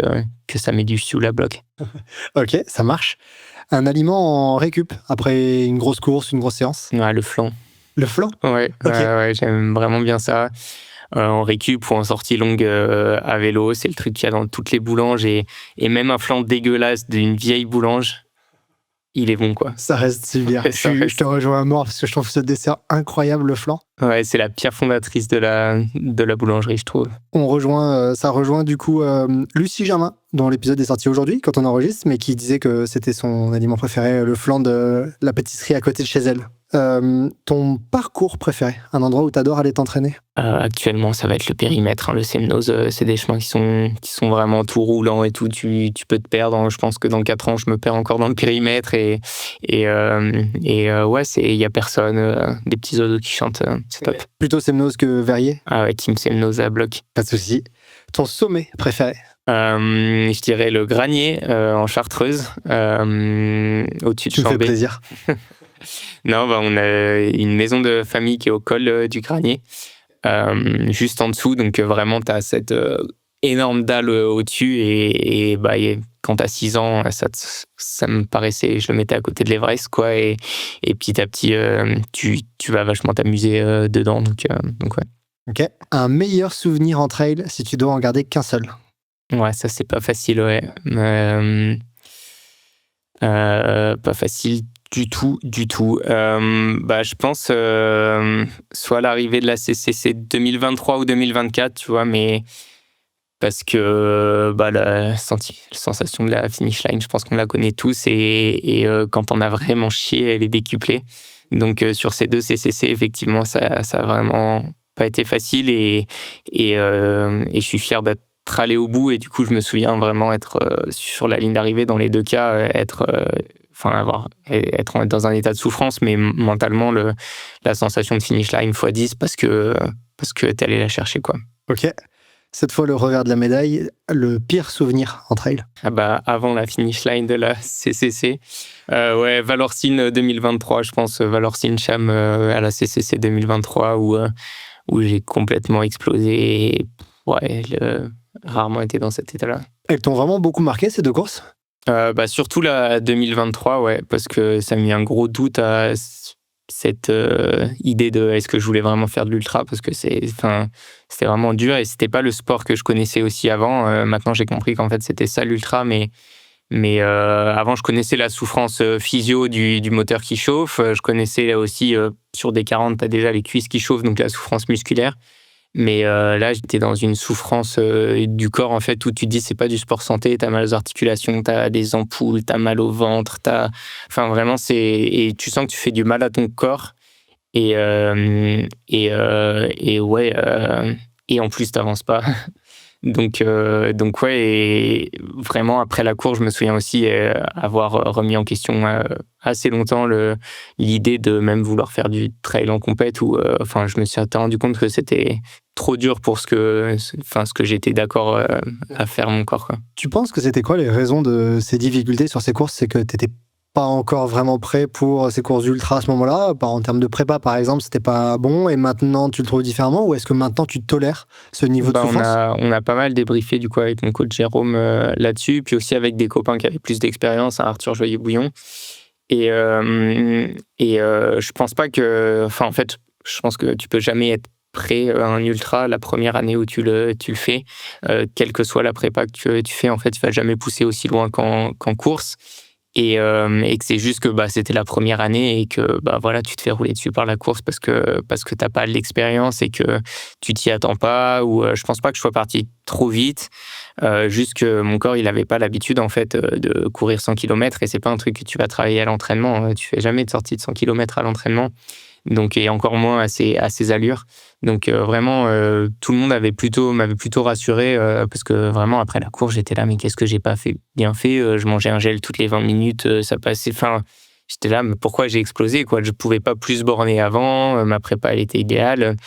ça met du sous la bloc. Ok, ça marche. Un aliment en récup après une grosse course, une grosse séance? Ouais, le flan. Le flan? Ouais, Ok. ouais, j'aime vraiment bien ça. En récup ou en sortie longue à vélo, c'est le truc qu'il y a dans toutes les boulanges, et même un flan dégueulasse d'une vieille boulange, il est bon, quoi. Ça reste si bien. Je te rejoins à mort parce que je trouve ce dessert incroyable, le flan. Ouais, c'est la pierre fondatrice de la boulangerie, je trouve. Ça rejoint du coup Lucie Germain, dont l'épisode est sorti aujourd'hui quand on enregistre, mais qui disait que c'était son aliment préféré, le flan de la pâtisserie à côté de chez elle. Ton parcours préféré, un endroit où tu adores aller t'entraîner? Actuellement, ça va être le périmètre, hein. Le Semnoz, c'est des chemins qui sont vraiment tout roulants et tout. Tu peux te perdre. Je pense que dans 4 ans, je me perds encore dans le périmètre. Ouais, il y a personne. Des petits oiseaux qui chantent. C'est top. Plutôt Semnoz que Verrier? Ah ouais, Team Semnoz à bloc. Pas de souci. Ton sommet préféré? Je dirais le Granier en Chartreuse, au-dessus de Tu me fais Chambé. plaisir. Non, on a une maison de famille qui est au col du Granier, juste en dessous. Donc vraiment, tu as cette énorme dalle au-dessus. Et quand tu as 6 ans, ça me paraissait, je le mettais à côté de l'Everest, quoi. Et petit à petit, tu vas vachement t'amuser dedans. Donc ouais. Ok. Un meilleur souvenir en trail si tu dois en garder qu'un seul? Ouais, ça, c'est pas facile, ouais. Pas facile du tout. Je pense soit l'arrivée de la CCC 2023 ou 2024, tu vois, mais parce que la sensation de la finish line, je pense qu'on la connaît tous, et quand on a vraiment chié, elle est décuplée. Donc sur ces 2 CCC, effectivement, ça a vraiment pas été facile, et je suis fier d'être allé au bout. Et du coup, je me souviens vraiment être sur la ligne d'arrivée dans les 2 cas, être dans un état de souffrance, mais mentalement la sensation de finish line x10 parce que t'es allé la chercher, quoi. Ok. Cette fois, le revers de la médaille, le pire souvenir en trail? Avant la finish line de la CCC, Valorcine 2023, je pense. Valorcine Cham à la CCC 2023 où j'ai complètement explosé, et rarement été dans cet état-là. Elles t'ont vraiment beaucoup marqué, ces 2 courses? Surtout la 2023, ouais, parce que ça m'a mis un gros doute à cette idée de est-ce que je voulais vraiment faire de l'ultra, parce que c'était vraiment dur et c'était pas le sport que je connaissais aussi avant. Maintenant, j'ai compris qu'en fait, c'était ça l'ultra, mais avant, je connaissais la souffrance physio du moteur qui chauffe. Je connaissais aussi, sur des 40, t'as déjà les cuisses qui chauffent, donc la souffrance musculaire. Mais là, j'étais dans une souffrance du corps, en fait, où tu te dis c'est pas du sport santé, t'as mal aux articulations, t'as des ampoules, t'as mal au ventre, vraiment, et tu sens que tu fais du mal à ton corps. Et en plus, t'avances pas. Donc ouais, et vraiment après la course, je me souviens aussi avoir remis en question assez longtemps l'idée de même vouloir faire du trail en compète, où je me suis rendu compte que c'était trop dur pour ce que j'étais d'accord à faire mon corps, quoi. Tu penses que c'était quoi les raisons de ces difficultés sur ces courses? C'est que t'étais pas encore vraiment prêt pour ces courses ultra à ce moment-là? En termes de prépa, par exemple, c'était pas bon, et maintenant tu le trouves différemment, ou est-ce que maintenant tu tolères ce niveau de souffrance? On a pas mal débriefé du coup avec mon coach Jérôme là-dessus, puis aussi avec des copains qui avaient plus d'expérience, hein, Arthur Joyer-Bouillon. Et je pense pas que... je pense que tu peux jamais être pré un ultra la première année où tu le fais, quelle que soit la prépa que tu fais, en fait, tu vas jamais pousser aussi loin qu'en course. Et que c'est juste que c'était la première année et que voilà, tu te fais rouler dessus par la course parce que t'as pas l'expérience et que tu t'y attends pas. Ou je pense pas que je sois parti trop vite, juste que mon corps il avait pas l'habitude en fait de courir 100 km et c'est pas un truc que tu vas travailler à l'entraînement. Tu fais jamais de sortie de 100 km à l'entraînement. Donc, et encore moins à ces allures. Donc vraiment, tout le monde m'avait plutôt rassuré parce que vraiment après la course, j'étais là, mais qu'est-ce que j'ai pas bien fait? Je mangeais un gel toutes les 20 minutes, ça passait. Enfin, j'étais là, mais pourquoi j'ai explosé quoi? Je pouvais pas plus borner avant, ma prépa elle était idéale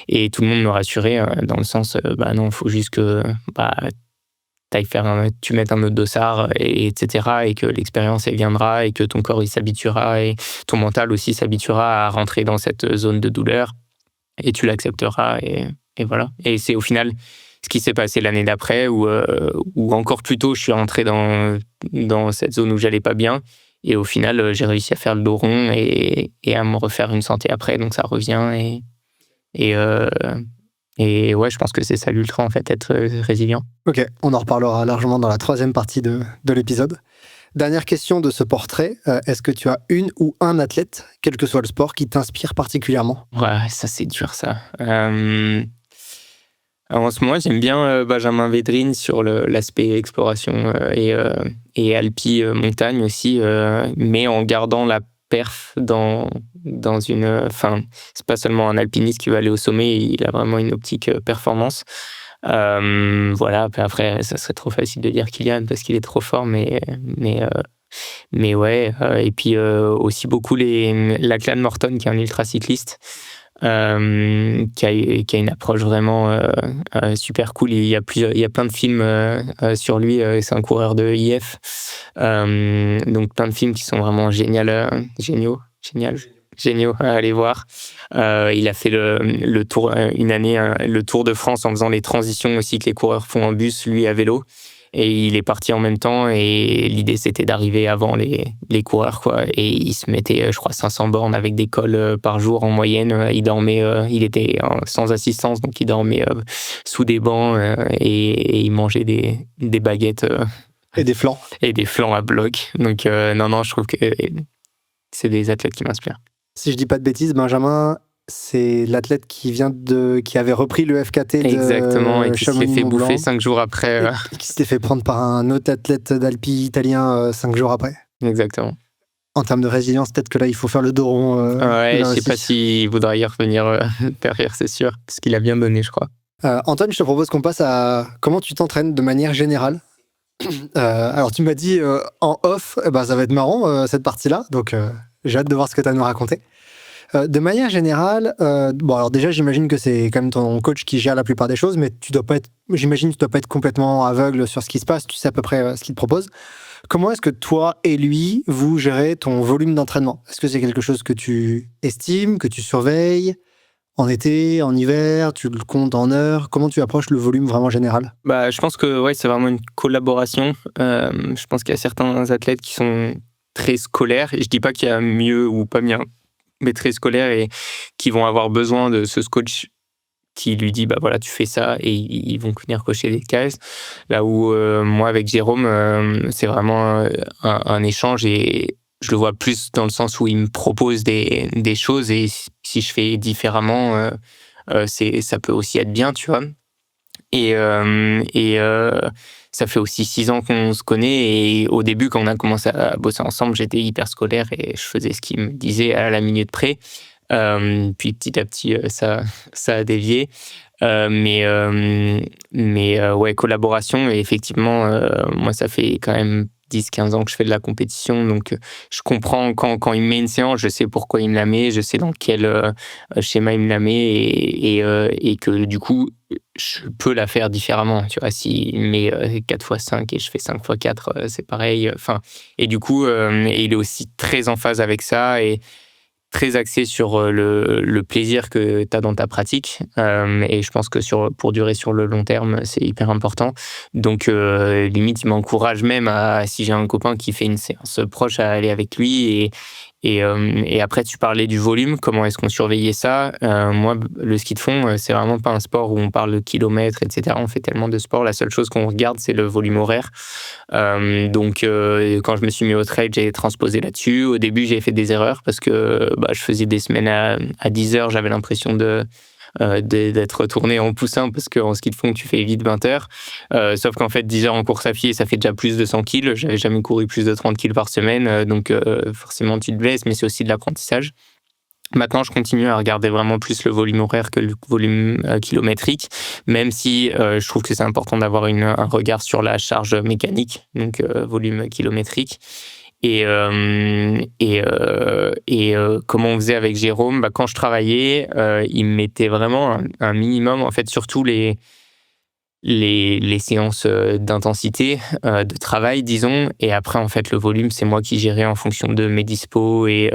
et tout le monde me rassurait dans le sens, non, faut juste que tu mettes un autre dossard, etc. Et que l'expérience, elle viendra et que ton corps, il s'habituera et ton mental aussi s'habituera à rentrer dans cette zone de douleur et tu l'accepteras et voilà. Et c'est au final ce qui s'est passé l'année d'après où encore plus tôt, je suis rentré dans cette zone où j'allais pas bien et au final, j'ai réussi à faire le dos rond et à me refaire une santé après. Donc ça revient et ouais, je pense que c'est ça l'ultra, en fait, être résilient. Ok, on en reparlera largement dans la troisième partie de l'épisode. Dernière question de ce portrait. Est-ce que tu as une ou un athlète, quel que soit le sport, qui t'inspire particulièrement? Ouais, ça, c'est dur, ça. En ce moment, j'aime bien Benjamin Védrine sur l'aspect exploration et alpi montagne aussi, mais en gardant la perf dans une... Enfin, c'est pas seulement un alpiniste qui va aller au sommet, il a vraiment une optique performance. Voilà, après, ça serait trop facile de dire Kylian parce qu'il est trop fort, mais ouais. Et puis aussi beaucoup Lachlan Morton, qui est un ultra-cycliste, qui a une approche vraiment super cool. Il y a plein de films sur lui. C'est un coureur de IF. Donc plein de films qui sont vraiment géniaux à aller voir. Il a fait le tour une année, le Tour de France en faisant les transitions aussi que les coureurs font en bus, lui à vélo. Et il est parti en même temps et l'idée c'était d'arriver avant les coureurs quoi. Et il se mettait, je crois, 500 bornes avec des cols par jour en moyenne. Il dormait, il était sans assistance, donc il dormait sous des bancs et il mangeait des baguettes. Et des flancs. Et des flancs à bloc. Donc non, je trouve que c'est des athlètes qui m'inspirent. Si je dis pas de bêtises, Benjamin, c'est l'athlète qui avait repris le FKT de exactement, et qui s'est fait bouffer 5 jours après. Et qui s'était fait prendre par un autre athlète d'alpi italien 5 jours après. Exactement. En termes de résilience, peut-être que là, il faut faire le dos rond. Ouais, je sais pas s'il voudra y revenir derrière, c'est sûr. Parce qu'il a bien donné, je crois. Antoine, je te propose qu'on passe à comment tu t'entraînes de manière générale. Alors, tu m'as dit en off, ça va être marrant, cette partie-là. Donc, j'ai hâte de voir ce que tu as à nous raconter. De manière générale, alors déjà, j'imagine que c'est quand même ton coach qui gère la plupart des choses, mais j'imagine que tu dois pas être complètement aveugle sur ce qui se passe, tu sais à peu près ce qu'il te propose. Comment est-ce que toi et lui, vous gérez ton volume d'entraînement? Est-ce que c'est quelque chose que tu estimes, que tu surveilles en été, en hiver, tu le comptes en heures? Comment tu approches le volume vraiment général? Je pense que ouais, c'est vraiment une collaboration. Je pense qu'il y a certains athlètes qui sont très scolaires, et je dis pas qu'il y a mieux ou pas bien, mais très scolaires et qui vont avoir besoin de ce coach qui lui dit voilà, tu fais ça, et ils vont venir cocher des cases. Là où moi avec Jérôme, c'est vraiment un échange, et je le vois plus dans le sens où il me propose des choses, et si je fais différemment, ça peut aussi être bien, tu vois. Et ça fait aussi 6 ans qu'on se connaît, et au début, quand on a commencé à bosser ensemble, j'étais hyper scolaire et je faisais ce qu'il me disait à la minute près. Puis petit à petit, ça a dévié. Mais ouais, collaboration, et effectivement, moi, ça fait quand même 10-15 ans que je fais de la compétition, donc je comprends quand il me met une séance, je sais pourquoi il me la met, je sais dans quel schéma il me la met, et que du coup, je peux la faire différemment. Tu vois, s'il met 4x5 et je fais 5x4, c'est pareil. Et du coup, il est aussi très en phase avec ça, et très axé sur le plaisir que tu as dans ta pratique. Et je pense que pour durer sur le long terme, c'est hyper important. Donc, limite, il m'encourage même si j'ai un copain qui fait une séance proche, à aller avec lui Et après, tu parlais du volume, comment est-ce qu'on surveillait ça? Moi, le ski de fond, c'est vraiment pas un sport où on parle de kilomètres, etc. On fait tellement de sports, la seule chose qu'on regarde, c'est le volume horaire. Donc, quand je me suis mis au trail, j'ai transposé là-dessus. Au début, j'ai fait des erreurs parce que je faisais des semaines à 10 heures, j'avais l'impression d'être retourné en poussin parce qu'en ski de fond, tu fais vite 20 heures. Sauf qu'en fait, 10 heures en course à pied, ça fait déjà plus de 100 kills. J'avais jamais couru plus de 30 kills par semaine. Donc, forcément, tu te blesses, mais c'est aussi de l'apprentissage. Maintenant, je continue à regarder vraiment plus le volume horaire que le volume kilométrique, même si je trouve que c'est important d'avoir un regard sur la charge mécanique, donc volume kilométrique. Et comment on faisait avec Jérôme, quand je travaillais, il me mettait vraiment un minimum, en fait, surtout les séances d'intensité, de travail, disons. Et après, en fait, le volume, c'est moi qui gérais en fonction de mes dispos et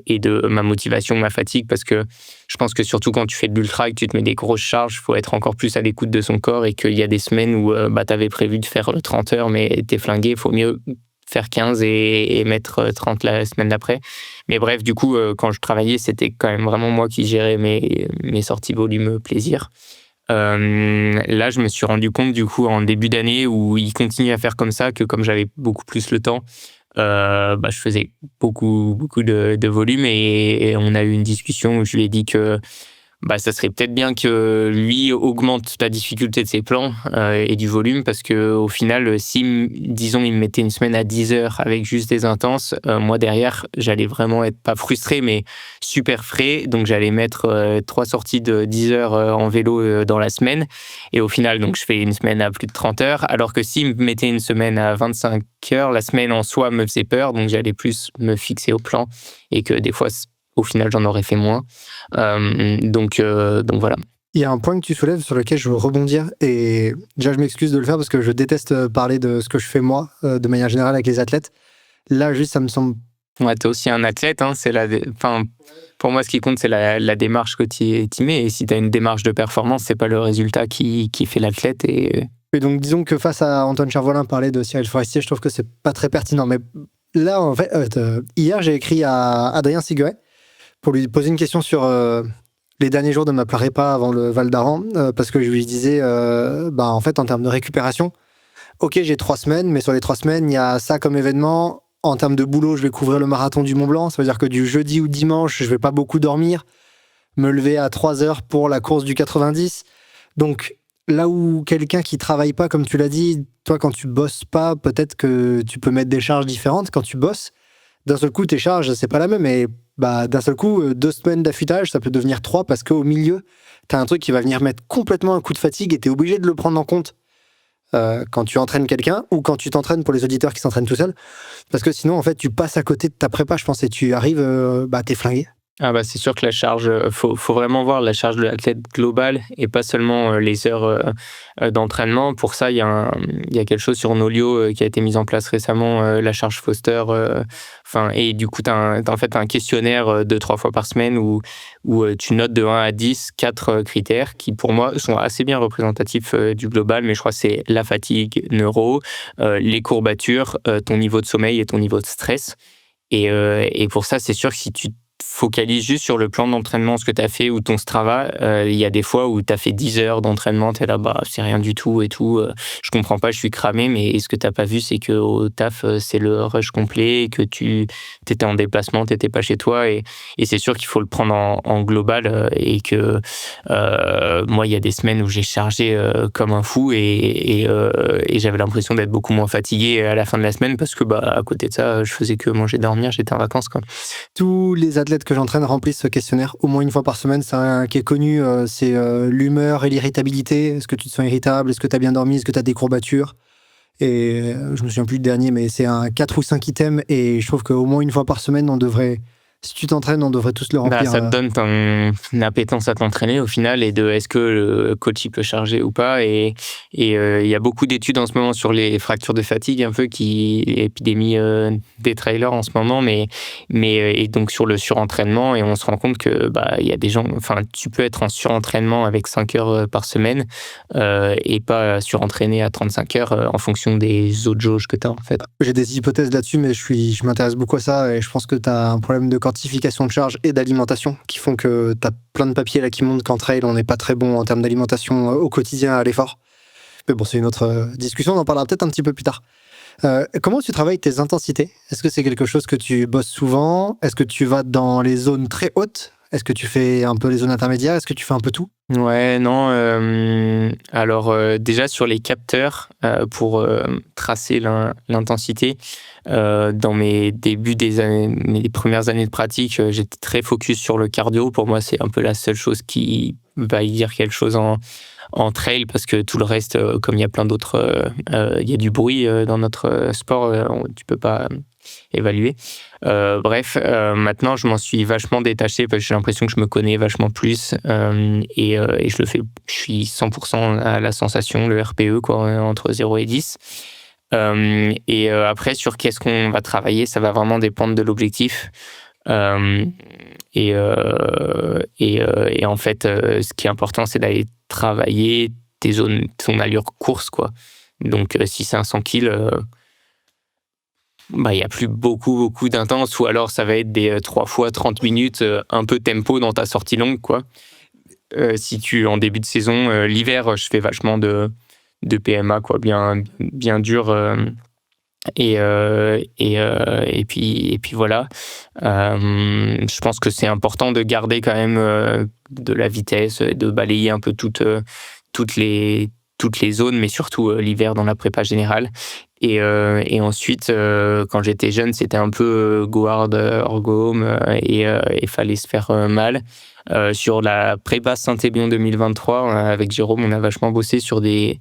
de ma motivation, ma fatigue, parce que je pense que surtout quand tu fais de l'ultra et que tu te mets des grosses charges, il faut être encore plus à l'écoute de son corps, et qu'il y a des semaines où tu avais prévu de faire 30 heures, mais t'es flingué, il faut mieux faire 15 et mettre 30 la semaine d'après. Mais bref, du coup, quand je travaillais, c'était quand même vraiment moi qui gérais mes sorties volume plaisir. Là, je me suis rendu compte, du coup, en début d'année, où il continue à faire comme ça, que comme j'avais beaucoup plus le temps, je faisais beaucoup de volume, et on a eu une discussion où je lui ai dit que ça serait peut-être bien que lui augmente la difficulté de ses plans et du volume, parce que au final, si, disons, il me mettait une semaine à 10 heures avec juste des intenses, moi derrière, j'allais vraiment être pas frustré, mais super frais. Donc j'allais mettre 3 sorties de 10 heures en vélo dans la semaine, et au final, donc je fais une semaine à plus de 30 heures, alors que s'il me mettait une semaine à 25 heures, la semaine en soi me faisait peur, donc j'allais plus me fixer au plan, et que des fois, au final, j'en aurais fait moins. Donc voilà. Il y a un point que tu soulèves sur lequel je veux rebondir, et déjà je m'excuse de le faire parce que je déteste parler de ce que je fais moi, de manière générale avec les athlètes. Là, juste, ça me semble... Ouais, t'es aussi un athlète, hein, pour moi, ce qui compte, c'est la démarche que tu y mets, et si t'as une démarche de performance, c'est pas le résultat qui fait l'athlète. Et donc, disons que face à Antoine Chervolin parler de Cyril Forestier, je trouve que c'est pas très pertinent. Mais là, en fait, hier, j'ai écrit à Adrien Siguret pour lui poser une question sur les derniers jours de ma prépa avant le Val d'Aran, parce que je lui disais, en fait, en termes de récupération, ok, j'ai 3 semaines, mais sur les 3 semaines, il y a ça comme événement. En termes de boulot, je vais couvrir le marathon du Mont Blanc, ça veut dire que du jeudi ou dimanche, je vais pas beaucoup dormir, me lever à 3 heures pour la course du 90. Donc, là où quelqu'un qui travaille pas, comme tu l'as dit, toi, quand tu bosses pas, peut-être que tu peux mettre des charges différentes. Quand tu bosses, d'un seul coup, tes charges, c'est pas la même, et d'un seul coup, 2 semaines d'affûtage, ça peut devenir 3, parce qu'au milieu, t'as un truc qui va venir mettre complètement un coup de fatigue, et t'es obligé de le prendre en compte quand tu entraînes quelqu'un, ou quand tu t'entraînes, pour les auditeurs qui s'entraînent tout seuls, parce que sinon, en fait, tu passes à côté de ta prépa, je pense, et tu arrives, t'es flingué. C'est sûr que la charge, faut vraiment voir la charge de l'athlète globale, et pas seulement les heures d'entraînement. Pour ça, il y a quelque chose sur Nolio qui a été mis en place récemment, la charge Foster. Et du coup, t'as en fait un questionnaire de 3 fois par semaine où tu notes de 1 à 10 4 critères qui, pour moi, sont assez bien représentatifs du global. Mais je crois que c'est la fatigue neuro, les courbatures, ton niveau de sommeil et ton niveau de stress. Et pour ça, c'est sûr que si tu focalise juste sur le plan d'entraînement, ce que tu as fait, ou ton Strava, il y a des fois où tu as fait 10 heures d'entraînement, tu es là, c'est rien du tout et tout, je comprends pas, je suis cramé, mais ce que tu n'as pas vu, c'est qu'au taf, c'est le rush complet, et que tu étais en déplacement, tu n'étais pas chez toi, et c'est sûr qu'il faut le prendre en global, et que moi, il y a des semaines où j'ai chargé comme un fou, et j'avais l'impression d'être beaucoup moins fatigué à la fin de la semaine, parce que à côté de ça, je faisais que manger, dormir, j'étais en vacances, quoi. Tous les athlètes que j'entraîne remplissent ce questionnaire au moins une fois par semaine. C'est un qui est connu, c'est l'humeur et l'irritabilité. Est-ce que tu te sens irritable? Est-ce que tu as bien dormi? Est-ce que tu as des courbatures? Et je me souviens plus du dernier, mais c'est un 4 ou 5 items, et je trouve qu'au moins une fois par semaine, on devrait Si tu t'entraînes, on devrait tous le remplir. Ça te donne une appétence à t'entraîner au final et de est-ce que le coach il peut charger ou pas. Et il y a beaucoup d'études en ce moment sur les fractures de fatigue, un peu l'épidémie des trailers en ce moment, et donc sur le surentraînement. Et on se rend compte que il y a des gens, tu peux être en surentraînement avec 5 heures par semaine et pas surentraîné à 35 heures en fonction des autres jauges que tu as en fait. J'ai des hypothèses là-dessus, mais je m'intéresse beaucoup à ça et je pense que tu as un problème de quantification de charge et d'alimentation qui font que tu as plein de papiers là qui montrent qu'en trail, on n'est pas très bon en termes d'alimentation au quotidien à l'effort. Mais bon, c'est une autre discussion, on en parlera peut-être un petit peu plus tard. Comment tu travailles tes intensités ? Est-ce que c'est quelque chose que tu bosses souvent ? Est-ce que tu vas dans les zones très hautes ? Est-ce que tu fais un peu les zones intermédiaires ? Est-ce que tu fais un peu tout ? Ouais, non. Alors, déjà sur les capteurs, pour tracer l'intensité, dans mes mes premières années de pratique, j'étais très focus sur le cardio. Pour moi, c'est un peu la seule chose qui va y dire quelque chose en trail, parce que tout le reste, comme il y a plein d'autres, il y a du bruit dans notre sport, tu peux pas évaluer. Bref, maintenant je m'en suis vachement détaché parce que j'ai l'impression que je me connais vachement plus et je le fais, je suis 100% à la sensation, le RPE quoi, entre 0 et 10. Après sur qu'est-ce qu'on va travailler, ça va vraiment dépendre de l'objectif. Et en fait, ce qui est important, c'est d'aller travailler ton allure course quoi. Donc si c'est un 100 kg, il n'y a plus beaucoup d'intense, ou alors ça va être des 3 fois 30 minutes, un peu tempo dans ta sortie longue, quoi. Si tu en début de saison, l'hiver, je fais vachement de PMA, quoi, bien dur. Et puis voilà. Je pense que c'est important de garder quand même de la vitesse, de balayer un peu toutes les zones, mais surtout l'hiver dans la prépa générale. Et ensuite, quand j'étais jeune, c'était un peu go hard or go home, et fallait se faire mal. Sur la prépa Saint-Ébion 2023, avec Jérôme, on a vachement bossé sur des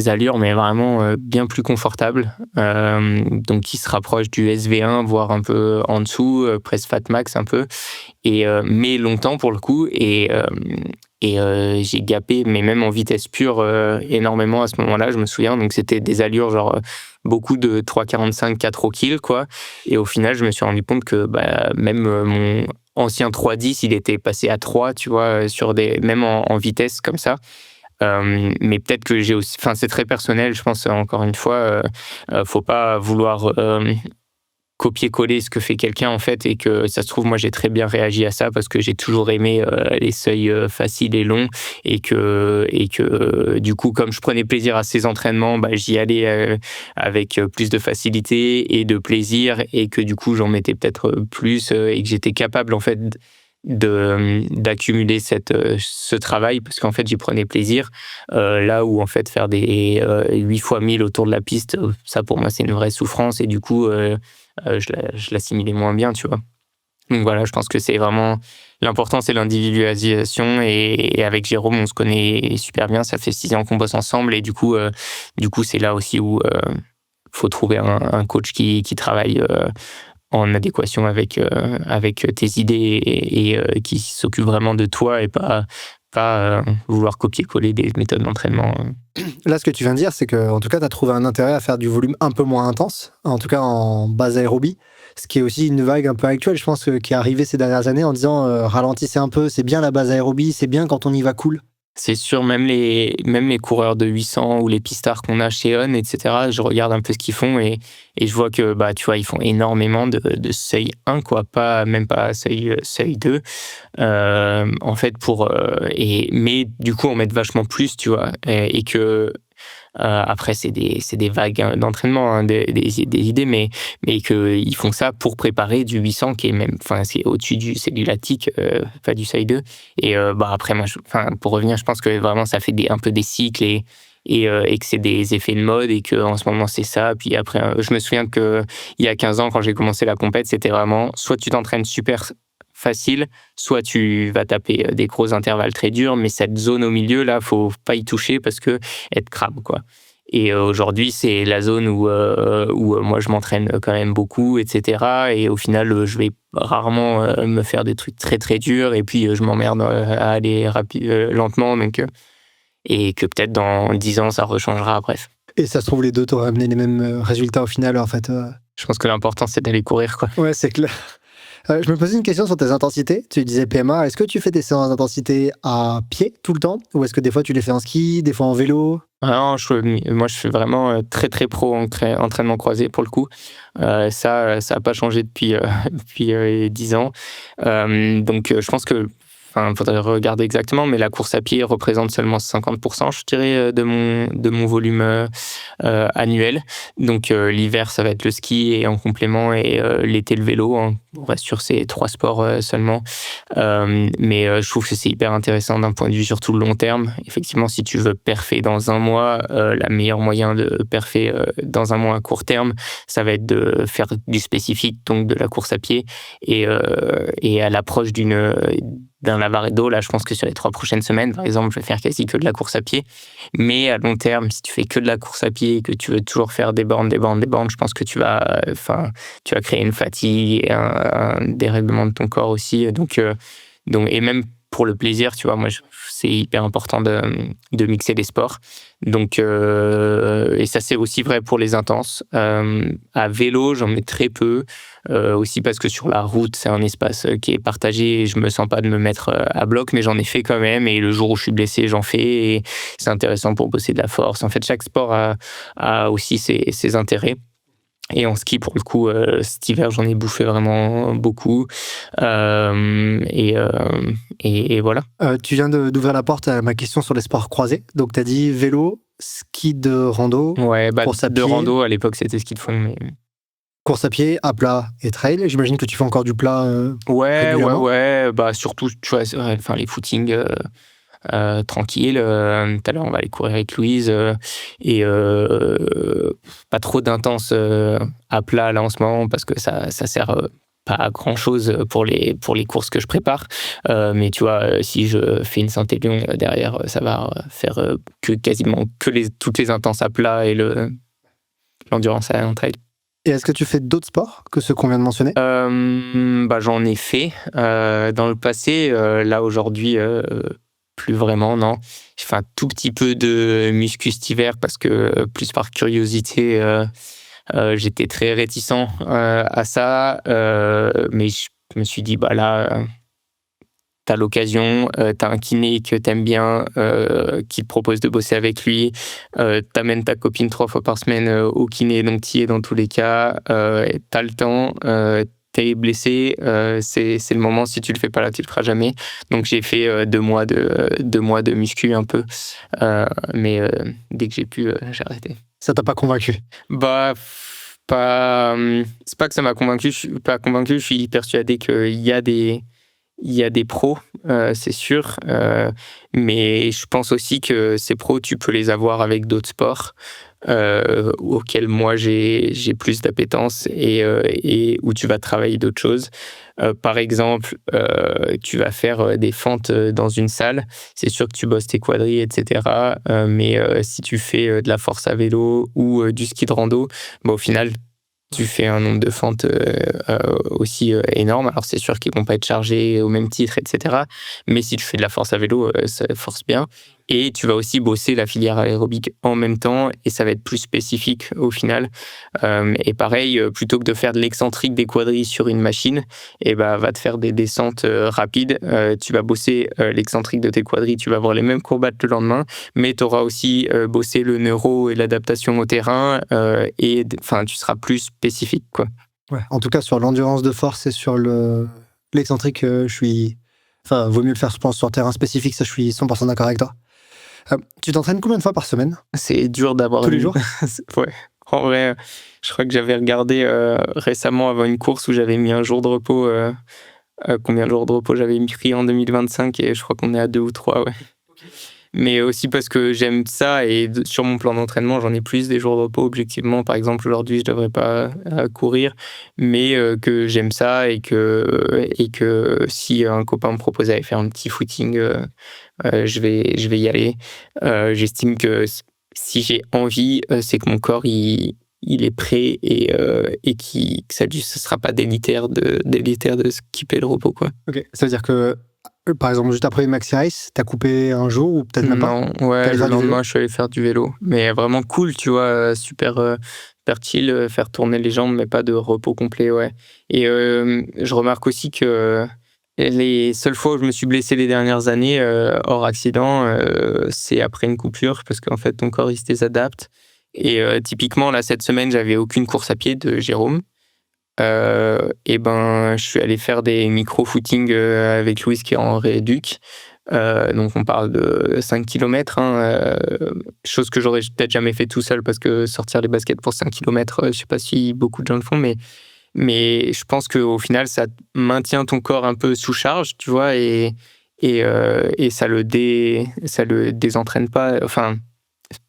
allures, mais vraiment bien plus confortables, donc qui se rapprochent du SV1, voire un peu en dessous, presque Fat Max un peu, mais longtemps pour le coup, et j'ai gapé, mais même en vitesse pure, énormément à ce moment-là, je me souviens. Donc c'était des allures genre beaucoup de 3,45, 4 au kill, quoi. Et au final, je me suis rendu compte que même mon ancien 3,10, il était passé à 3, tu vois, même en vitesse comme ça. Mais peut-être que j'ai aussi, c'est très personnel, je pense, encore une fois, faut pas vouloir copier-coller ce que fait quelqu'un, en fait, et que ça se trouve, moi j'ai très bien réagi à ça parce que j'ai toujours aimé les seuils faciles et longs, et que du coup, comme je prenais plaisir à ces entraînements, j'y allais avec plus de facilité et de plaisir, et que du coup j'en mettais peut-être plus, et que j'étais capable en fait d'accumuler ce travail, parce qu'en fait j'y prenais plaisir, là où en fait faire des 8 fois 1000 autour de la piste, ça pour moi c'est une vraie souffrance, et du coup je l'assimilais moins bien, tu vois. Donc voilà, je pense que c'est vraiment l'important, c'est l'individualisation, et avec Jérôme on se connaît super bien, ça fait 6 ans qu'on bosse ensemble, et du coup c'est là aussi où faut trouver un coach qui travaille en adéquation avec tes idées, et qui s'occupe vraiment de toi, et pas vouloir copier-coller des méthodes d'entraînement. Là, ce que tu viens de dire, c'est que en tout cas, tu as trouvé un intérêt à faire du volume un peu moins intense, en tout cas en base aérobie, ce qui est aussi une vague un peu actuelle, je pense, qui est arrivée ces dernières années en disant ralentissez un peu, c'est bien la base aérobie, c'est bien quand on y va cool. C'est sûr, même les coureurs de 800 ou les pistards qu'on a chez On, etc., je regarde un peu ce qu'ils font, et je vois que, tu vois, ils font énormément de seuil 1, quoi, même pas seuil 2, en fait, mais du coup, on met vachement plus, tu vois, et que, après, c'est des vagues d'entraînement, hein, des idées, mais qu'ils font ça pour préparer du 800 qui est même, c'est au-dessus c'est du lactique, pas du seuil 2. Et après, moi, pour revenir, je pense que vraiment ça fait un peu des cycles, et que c'est des effets de mode, et qu'en ce moment c'est ça. Puis après, je me souviens qu'il y a 15 ans, quand j'ai commencé la compète, c'était vraiment soit tu t'entraînes super facile, soit tu vas taper des gros intervalles très durs, mais cette zone au milieu là, faut pas y toucher parce que elle te crame, quoi. Et aujourd'hui, c'est la zone où moi, je m'entraîne quand même beaucoup, etc. Et au final, je vais rarement me faire des trucs très, très durs. Et puis, je m'emmerde à aller lentement. Donc, et que peut-être dans 10 ans, ça rechangera, bref. Et ça se trouve, les deux t'auraient amené les mêmes résultats au final, en fait. Je pense que l'important, c'est d'aller courir, quoi. Ouais, c'est clair. Je me posais une question sur tes intensités. Tu disais PMA. Est-ce que tu fais tes séances d'intensité à pied tout le temps? Ou est-ce que des fois tu les fais en ski, des fois en vélo? Non, moi, je fais vraiment très, très pro entraînement croisé pour le coup. Ça n'a pas changé depuis 10 ans. Donc, je pense que, il faudrait regarder exactement, mais la course à pied représente seulement 50%, je dirais, de mon volume annuel. Donc, l'hiver, ça va être le ski et en complément, et l'été, le vélo. Hein. On reste sur ces 3 sports seulement. Mais je trouve que c'est hyper intéressant d'un point de vue surtout long terme. Effectivement, si tu veux perfer dans un mois, la meilleure moyen de perfer dans un mois à court terme, ça va être de faire du spécifique, donc de la course à pied. Et à l'approche d'un Lavaredo, là, je pense que sur les 3 prochaines semaines, par exemple, je vais faire quasi que de la course à pied. Mais à long terme, si tu fais que de la course à pied et que tu veux toujours faire des bornes, je pense que tu vas créer une fatigue et un dérèglement de ton corps aussi. Donc, et même pour le plaisir, tu vois, moi, c'est hyper important de mixer les sports. Donc, et ça, c'est aussi vrai pour les intenses. À vélo, j'en mets très peu. Aussi parce que sur la route, c'est un espace qui est partagé et je me sens pas de me mettre à bloc, mais j'en ai fait quand même. Et le jour où je suis blessé, j'en fais. Et c'est intéressant pour bosser de la force. En fait, chaque sport a aussi ses intérêts. Et en ski, pour le coup, cet hiver, j'en ai bouffé vraiment beaucoup. Et voilà. Tu viens d'ouvrir la porte à ma question sur les sports croisés. Donc, tu as dit vélo, ski de rando, ouais, course à de pied. rando, à l'époque, c'était ski de fond. Mais... Course à pied, à plat et trail. J'imagine que tu fais encore du plat régulièrement. Ouais. Surtout, tu vois, les footings... tranquille. Tout à l'heure, on va aller courir avec Louise et pas trop d'intense à plat là en ce moment parce que ça sert pas à grand chose pour les courses que je prépare. Mais tu vois, si je fais une Saint-Élion derrière, ça va faire quasiment toutes les intenses à plat et l'endurance en trail. Et est-ce que tu fais d'autres sports que ceux qu'on vient de mentionner? J'en ai fait dans le passé. Là aujourd'hui. Plus vraiment, non. J'ai fait un tout petit peu de muscu cet hiver parce que, plus par curiosité, j'étais très réticent à ça. Mais je me suis dit, là, t'as l'occasion, t'as un kiné que t'aimes bien, qui te propose de bosser avec lui, t'amènes ta copine 3 fois par semaine au kiné, donc t'y es dans tous les cas, t'as le temps, t'es blessé, c'est le moment. Si tu le fais pas là, tu le feras jamais. Donc j'ai fait 2 mois de muscu un peu, mais dès que j'ai pu, j'ai arrêté. Ça t'a pas convaincu? C'est pas que ça m'a convaincu. Je suis pas convaincu. Je suis persuadé qu'il y a des pros, c'est sûr, mais je pense aussi que ces pros, tu peux les avoir avec d'autres sports auxquels moi j'ai plus d'appétence et où tu vas travailler d'autres choses. Par exemple, tu vas faire des fentes dans une salle. C'est sûr que tu bosses tes quadris, etc. Mais si tu fais de la force à vélo ou du ski de rando, au final, tu fais un nombre de fentes aussi énorme. Alors, c'est sûr qu'ils vont pas être chargés au même titre, etc. Mais si tu fais de la force à vélo, ça force bien. Et tu vas aussi bosser la filière aérobique en même temps et ça va être plus spécifique au final. Et pareil, plutôt que de faire de l'excentrique des quadrilles sur une machine, va te faire des descentes rapides. Tu vas bosser l'excentrique de tes quadrilles, tu vas avoir les mêmes courbates le lendemain, mais tu auras aussi bossé le neuro et l'adaptation au terrain et tu seras plus spécifique, quoi. Ouais, en tout cas, sur l'endurance de force et sur l'excentrique, vaut mieux le faire, je pense, sur terrain spécifique, ça, je suis 100% d'accord avec toi. Tu t'entraînes combien de fois par semaine? C'est dur d'avoir... Tous les jours? Ouais. En vrai, je crois que j'avais regardé récemment avant une course où j'avais mis un jour de repos. Combien de jours de repos j'avais pris en 2025 et je crois qu'on est à 2 ou 3, ouais. Okay. Mais aussi parce que j'aime ça et sur mon plan d'entraînement, j'en ai plus des jours de repos objectivement. Par exemple, aujourd'hui, je devrais pas courir, mais que j'aime ça et que si un copain me propose d'aller faire un petit footing, je vais y aller. J'estime que Si j'ai envie, c'est que mon corps il est prêt et que ça sera pas délétère de skipper le repos, quoi. Ok. Ça veut dire que, par exemple, juste après Maxi Race, t'as coupé un jour ou peut-être même pas? Non, ouais, T'allais le faire du vélo? lendemain, je suis allé faire du vélo. Mais vraiment cool, tu vois, super chill, faire tourner les jambes, mais pas de repos complet, ouais. Et je remarque aussi que les seules fois où je me suis blessé les dernières années, hors accident, c'est après une coupure, parce qu'en fait, ton corps, il se désadapte. Et typiquement, là, cette semaine, j'avais aucune course à pied de Jérôme. Et ben, je suis allé faire des micro-footings avec Louise qui est en rééduc. Donc on parle de 5 km, chose que j'aurais peut-être jamais fait tout seul parce que sortir les baskets pour 5 km, je sais pas si beaucoup de gens le font, mais je pense qu'au final, ça maintient ton corps un peu sous charge, tu vois, et ça le désentraîne pas. Enfin,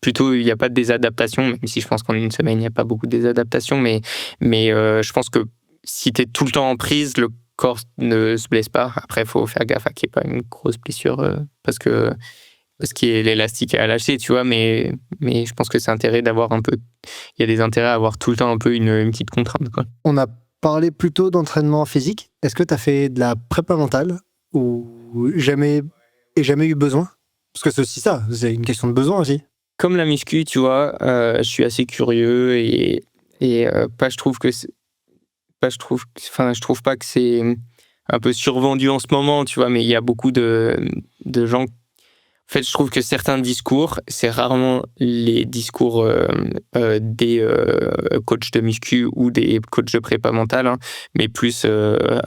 plutôt, il n'y a pas de désadaptation, même si je pense qu'en une semaine, il n'y a pas beaucoup de désadaptation, mais je pense que si tu es tout le temps en prise, le corps ne se blesse pas. Après, il faut faire gaffe à qu'il n'y ait pas une grosse blessure parce que l'élastique est à lâcher, tu vois, mais je pense que c'est intérêt d'avoir un peu... Il y a des intérêts à avoir tout le temps un peu une petite contrainte, quoi. On a parlé plutôt d'entraînement physique. Est-ce que t'as fait de la prépa mentale ou jamais eu besoin? Parce que c'est aussi ça, c'est une question de besoin aussi. Comme la muscu, tu vois, je suis assez curieux et je trouve pas que c'est un peu survendu en ce moment, tu vois, mais il y a beaucoup de gens. En fait, je trouve que certains discours, c'est rarement les discours des coachs de muscu ou des coachs de prépa mentale, hein, mais plus de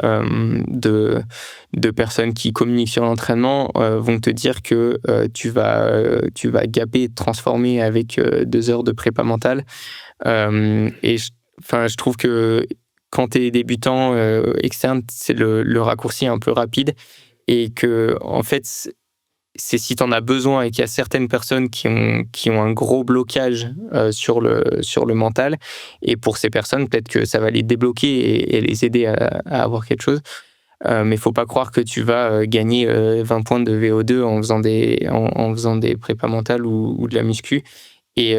personnes qui communiquent sur l'entraînement vont te dire que tu vas gaper, te transformer avec 2 heures de prépa mentale. Je trouve que quand tu es débutant externe, c'est le raccourci un peu rapide et que, en fait, c'est si tu en as besoin et qu'il y a certaines personnes qui ont un gros blocage sur le mental. Et pour ces personnes, peut-être que ça va les débloquer et les aider à avoir quelque chose. Mais il ne faut pas croire que tu vas gagner 20 points de VO2 en faisant des prépas mentales ou de la muscu. Et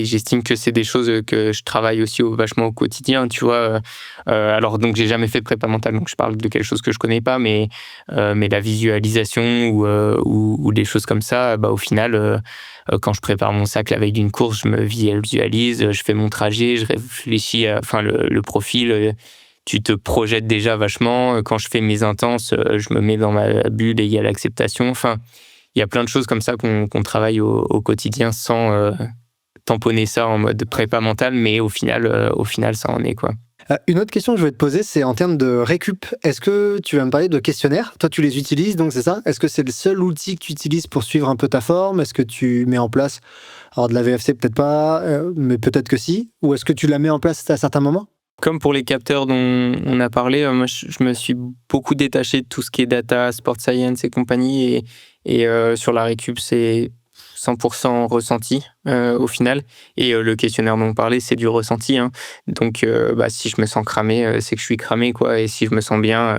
j'estime que c'est des choses que je travaille aussi vachement au quotidien, tu vois. Alors, donc, j'ai jamais fait de prépa mentale, donc je parle de quelque chose que je connais pas, mais la visualisation ou des choses comme ça, bah, au final, quand je prépare mon sac la veille d'une course, je me visualise, je fais mon trajet, je réfléchis à le profil. Tu te projettes déjà vachement. Quand je fais mes intenses, je me mets dans ma bulle et il y a l'acceptation. Enfin, il y a plein de choses comme ça qu'on travaille au quotidien sans tamponner ça en mode prépa mentale, mais au final, ça en est, quoi. Une autre question que je vais te poser, c'est en termes de récup. Est-ce que tu vas me parler de questionnaires? Toi, tu les utilises, donc c'est ça? Est-ce que c'est le seul outil que tu utilises pour suivre un peu ta forme? Est-ce que tu mets en place, alors de la VFC peut-être pas, mais peut-être que si? Ou est-ce que tu la mets en place à certains moments? Comme pour les capteurs dont on a parlé, moi, je me suis beaucoup détaché de tout ce qui est data, sport science et compagnie. Et sur la récup, c'est 100% ressenti au final. Et le questionnaire dont on parlait, c'est du ressenti, hein. Donc, si je me sens cramé, c'est que je suis cramé, quoi. Et si je me sens bien,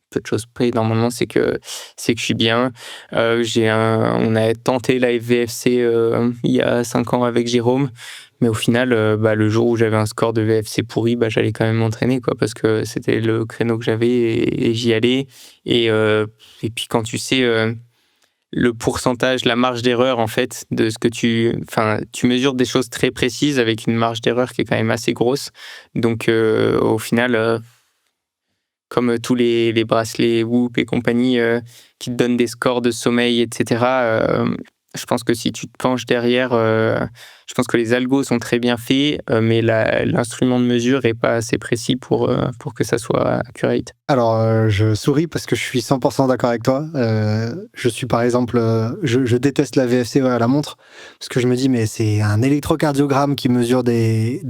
peu de choses près, normalement, c'est que je suis bien. On a tenté la VFC il y a 5 ans avec Jérôme. Mais au final, le jour où j'avais un score de VFC pourri, j'allais quand même m'entraîner, quoi, parce que c'était le créneau que j'avais et j'y allais. Et puis quand tu sais le pourcentage, la marge d'erreur, en fait, de ce que tu mesures des choses très précises avec une marge d'erreur qui est quand même assez grosse. Donc au final, comme tous les bracelets Whoop et compagnie qui te donnent des scores de sommeil, etc., je pense que si tu te penches derrière, je pense que les algos sont très bien faits, mais l'instrument de mesure n'est pas assez précis pour que ça soit accurate. Alors, je souris parce que je suis 100% d'accord avec toi. Je suis par exemple, je déteste la VFC à la montre parce que je me dis, mais c'est un électrocardiogramme qui mesure des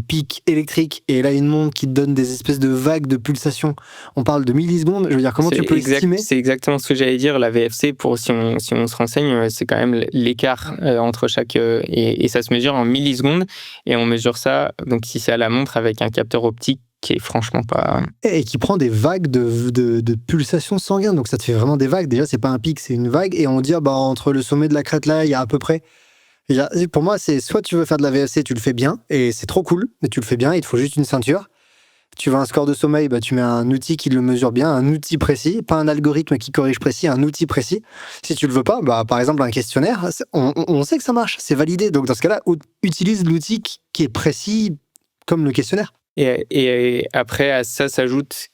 pics électriques et là, une montre qui te donne des espèces de vagues de pulsations. On parle de millisecondes. Je veux dire, comment tu peux estimer? C'est exactement ce que j'allais dire. La VFC, si on se renseigne, c'est quand même l'écart entre chaque. Et ça se mesure en millisecondes et on mesure ça, donc si c'est à la montre, avec un capteur optique qui est franchement pas... Et qui prend des vagues de pulsations sanguines. Donc ça te fait vraiment des vagues. Déjà, c'est pas un pic, c'est une vague. Et on dit, entre le sommet de la crête là, il y a à peu près... Pour moi, c'est soit tu veux faire de la VFC, tu le fais bien, et c'est trop cool, mais tu le fais bien, il te faut juste une ceinture. Tu veux un score de sommeil, tu mets un outil qui le mesure bien, un outil précis, pas un algorithme qui corrige précis, un outil précis. Si tu le veux pas, par exemple un questionnaire, on sait que ça marche, c'est validé. Donc dans ce cas-là, utilise l'outil qui est précis comme le questionnaire. Et après, à ça s'ajoute...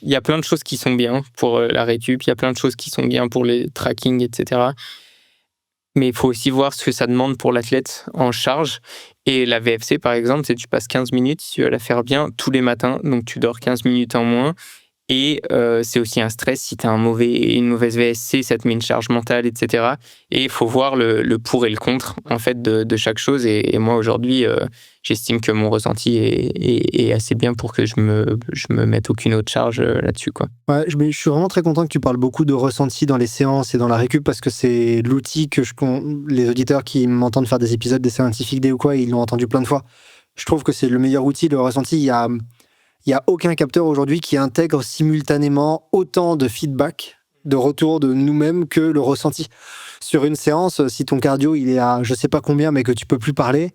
Il y a plein de choses qui sont bien pour la récup, il y a plein de choses qui sont bien pour les tracking, etc. Mais il faut aussi voir ce que ça demande pour l'athlète en charge. Et la VFC, par exemple, c'est tu passes 15 minutes, si tu veux la faire bien, tous les matins. Donc, tu dors 15 minutes en moins. Et c'est aussi un stress. Si tu as une mauvaise VSC, ça te met une charge mentale, etc. Et il faut voir le pour et le contre, en fait, de chaque chose. Et moi, aujourd'hui, j'estime que mon ressenti est assez bien pour que je me mette aucune autre charge là-dessus, quoi. Ouais, je suis vraiment très content que tu parles beaucoup de ressenti dans les séances et dans la récup, parce que c'est l'outil que les auditeurs qui m'entendent faire des épisodes des Scientific Day ou quoi, ils l'ont entendu plein de fois. Je trouve que c'est le meilleur outil, le ressenti. Il n'y a aucun capteur aujourd'hui qui intègre simultanément autant de feedback, de retour de nous-mêmes que le ressenti. Sur une séance, si ton cardio il est à je sais pas combien, mais que tu peux plus parler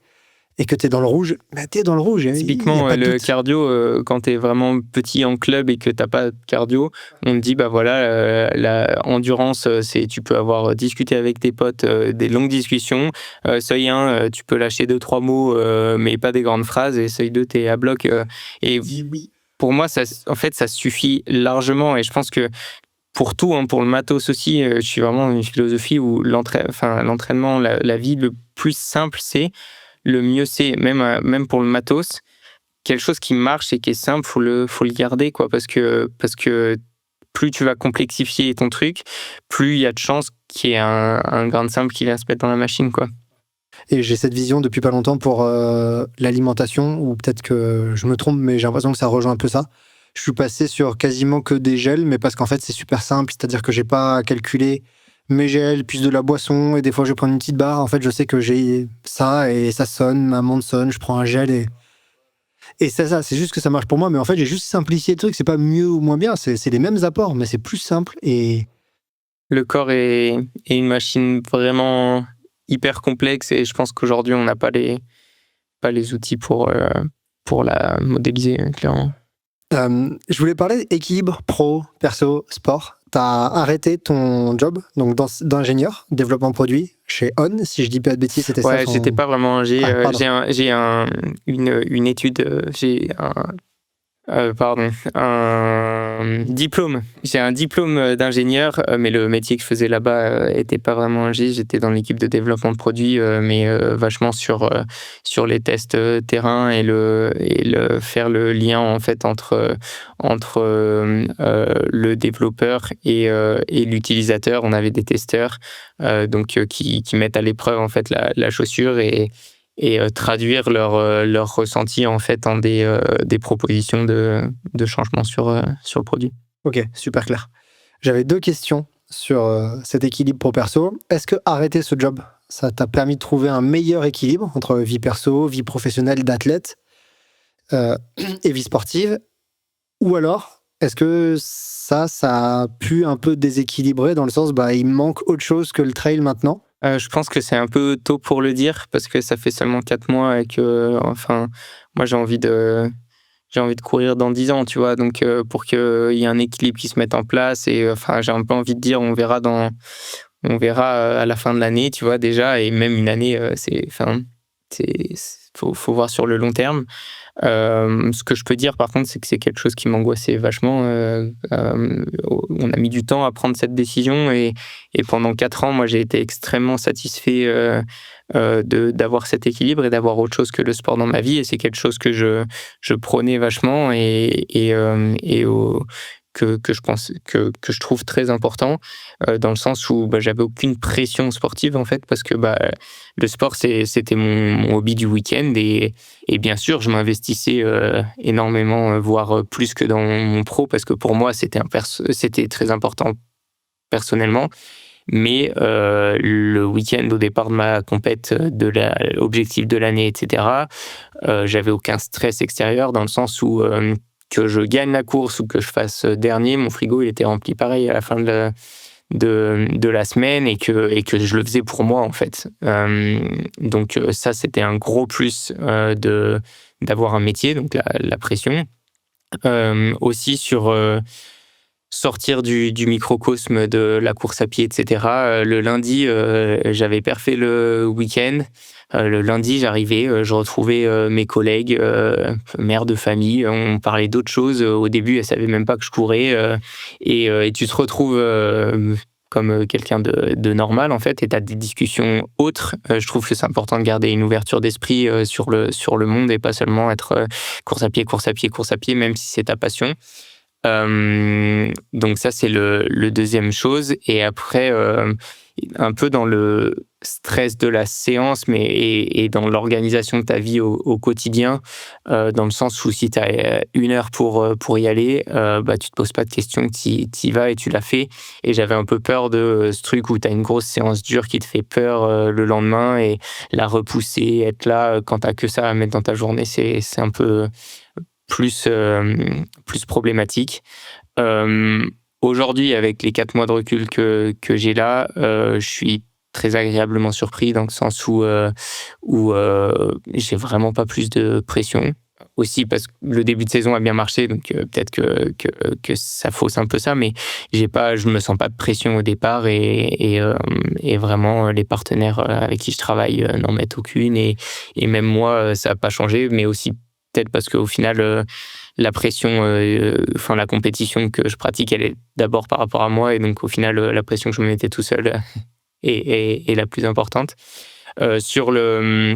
et que tu es dans le rouge, tu es dans le rouge. Typiquement, le cardio, quand tu es vraiment petit en club et que tu n'as pas de cardio, on te dit, la endurance, tu peux avoir discuté avec tes potes, des longues discussions. Seuil 1, tu peux lâcher 2-3 mots, mais pas des grandes phrases. Et seuil 2, tu es à bloc. Et oui. Pour moi, ça suffit largement. Et je pense que pour tout, pour le matos aussi, je suis vraiment dans une philosophie où l'entraînement, la vie, le plus simple, c'est... Le mieux, c'est, même pour le matos, quelque chose qui marche et qui est simple, faut le garder, quoi, parce que plus tu vas complexifier ton truc, plus il y a de chances qu'il y ait un grain de simple qui vient se mettre dans la machine, quoi. Et j'ai cette vision depuis pas longtemps pour l'alimentation, ou peut-être que je me trompe, mais j'ai l'impression que ça rejoint un peu ça. Je suis passé sur quasiment que des gels, mais parce qu'en fait, c'est super simple, c'est-à-dire que j'ai pas calculé mes gels, puis de la boisson, et des fois je vais prendre une petite barre. En fait, je sais que j'ai ça, et ça sonne, ma montre sonne, je prends un gel, et ça, c'est juste que ça marche pour moi. Mais en fait, j'ai juste simplifié le truc, c'est pas mieux ou moins bien, c'est les mêmes apports, mais c'est plus simple. Et le corps est une machine vraiment hyper complexe, et je pense qu'aujourd'hui, on n'a pas les outils pour la modéliser, clairement. Je voulais parler équilibre pro, perso, sport. T'as arrêté ton job donc d'ingénieur, développement produit chez On, si je dis pas de bêtises, c'était ça. Ouais, j'étais pas vraiment. J'ai une étude, un diplôme. J'ai un diplôme d'ingénieur, mais le métier que je faisais là-bas était pas vraiment ingé. J'étais dans l'équipe de développement de produits, mais vachement sur les tests terrain et faire le lien en fait entre le développeur et l'utilisateur. On avait des testeurs qui mettent à l'épreuve en fait la chaussure et traduire leur ressenti en fait en des propositions de changement sur le produit. Ok, super clair. J'avais 2 questions sur cet équilibre pro-perso. Est-ce que arrêter ce job, ça t'a permis de trouver un meilleur équilibre entre vie perso, vie professionnelle d'athlète et vie sportive? Ou alors, est-ce que ça a pu un peu déséquilibrer dans le sens, il me manque autre chose que le trail maintenant? Je pense que c'est un peu tôt pour le dire parce que ça fait seulement 4 mois et que, moi j'ai envie de courir dans 10 ans, tu vois. Donc, pour qu'il y ait un équilibre qui se mette en place et, j'ai un peu envie de dire, on verra à la fin de l'année, tu vois, déjà. Et même une année, faut voir sur le long terme. Ce que je peux dire, par contre, c'est que c'est quelque chose qui m'angoissait vachement. On a mis du temps à prendre cette décision et pendant 4 ans, moi, j'ai été extrêmement satisfait d'avoir cet équilibre et d'avoir autre chose que le sport dans ma vie. Et c'est quelque chose que je prônais vachement que je pense que je trouve très important dans le sens où j'avais aucune pression sportive en fait parce que le sport c'était mon hobby du week-end et bien sûr je m'investissais énormément voire plus que dans mon pro parce que pour moi c'était très important personnellement Mais le week-end au départ de ma compète, objectif de l'année, etc., j'avais aucun stress extérieur dans le sens où que je gagne la course ou que je fasse dernier, mon frigo il était rempli pareil à la fin de la semaine et que je le faisais pour moi en fait. Donc ça c'était un gros plus d'avoir un métier, donc la pression. Aussi sur sortir du microcosme de la course à pied, etc. Le lundi, j'avais perfé le week-end. Le lundi, j'arrivais, je retrouvais mes collègues, mères de famille. On parlait d'autres choses. Au début, elles ne savaient même pas que je courais. Et tu te retrouves comme quelqu'un de normal, en fait, et tu as des discussions autres. Je trouve que c'est important de garder une ouverture d'esprit sur le monde et pas seulement être course à pied, même si c'est ta passion. Donc ça c'est le deuxième chose. Et après un peu dans le stress de la séance et dans l'organisation de ta vie au quotidien, dans le sens où si tu as 1 heure pour y aller, tu te poses pas de questions, tu y vas et tu l'as fait. Et j'avais un peu peur de ce truc où tu as une grosse séance dure qui te fait peur le lendemain, et la repousser, être là quand tu as que ça à mettre dans ta journée, c'est un peu plus problématique. Aujourd'hui, avec les 4 mois de recul que j'ai là, je suis très agréablement surpris dans le sens où j'ai vraiment pas plus de pression. Aussi parce que le début de saison a bien marché, donc peut-être que ça fausse un peu ça, mais je me sens pas de pression au départ et vraiment les partenaires avec qui je travaille n'en mettent aucune, et même moi ça a pas changé, mais aussi peut-être parce qu'au final, la pression, la compétition que je pratique, elle est d'abord par rapport à moi, et donc au final, la pression que je me mettais tout seul est la plus importante. Sur le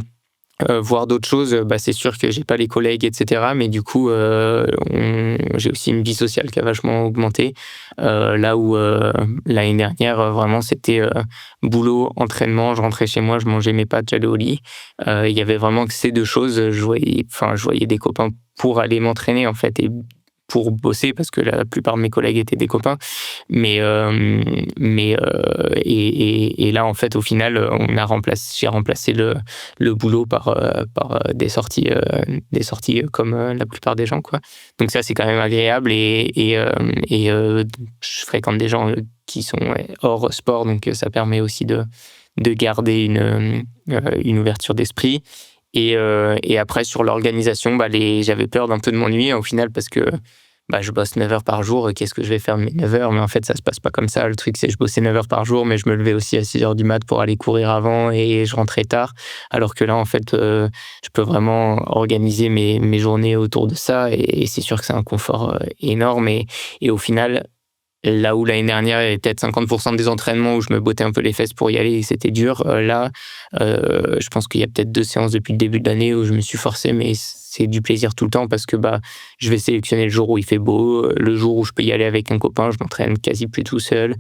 voir d'autres choses, c'est sûr que j'ai pas les collègues, etc. Mais du coup, j'ai aussi une vie sociale qui a vachement augmenté. Là où l'année dernière, vraiment, c'était boulot, entraînement. Je rentrais chez moi, je mangeais mes pâtes, j'allais au lit. Il y avait vraiment que ces 2 choses. Je voyais des copains pour aller m'entraîner, en fait, et pour bosser, parce que la plupart de mes collègues étaient des copains. Et là, en fait, au final, j'ai remplacé le boulot par des sorties comme la plupart des gens, quoi. Donc ça, c'est quand même agréable, et je fréquente des gens qui sont hors sport, donc ça permet aussi de garder une ouverture d'esprit. Et après, sur l'organisation, j'avais peur d'un peu de m'ennuyer au final, parce que je bosse 9 heures par jour. Qu'est-ce que je vais faire de mes 9 heures? Mais en fait, ça se passe pas comme ça. Le truc, c'est que je bossais 9 heures par jour, mais je me levais aussi à 6 heures du mat pour aller courir avant, et je rentrais tard. Alors que là, en fait, je peux vraiment organiser mes journées autour de ça, et c'est sûr que c'est un confort énorme. Et au final, là où l'année dernière, il y avait peut-être 50% des entraînements où je me bottais un peu les fesses pour y aller et c'était dur, là, je pense qu'il y a peut-être 2 séances depuis le début de l'année où je me suis forcé, mais c'est du plaisir tout le temps, parce que je vais sélectionner le jour où il fait beau, le jour où je peux y aller avec un copain, je m'entraîne quasi plus tout seul,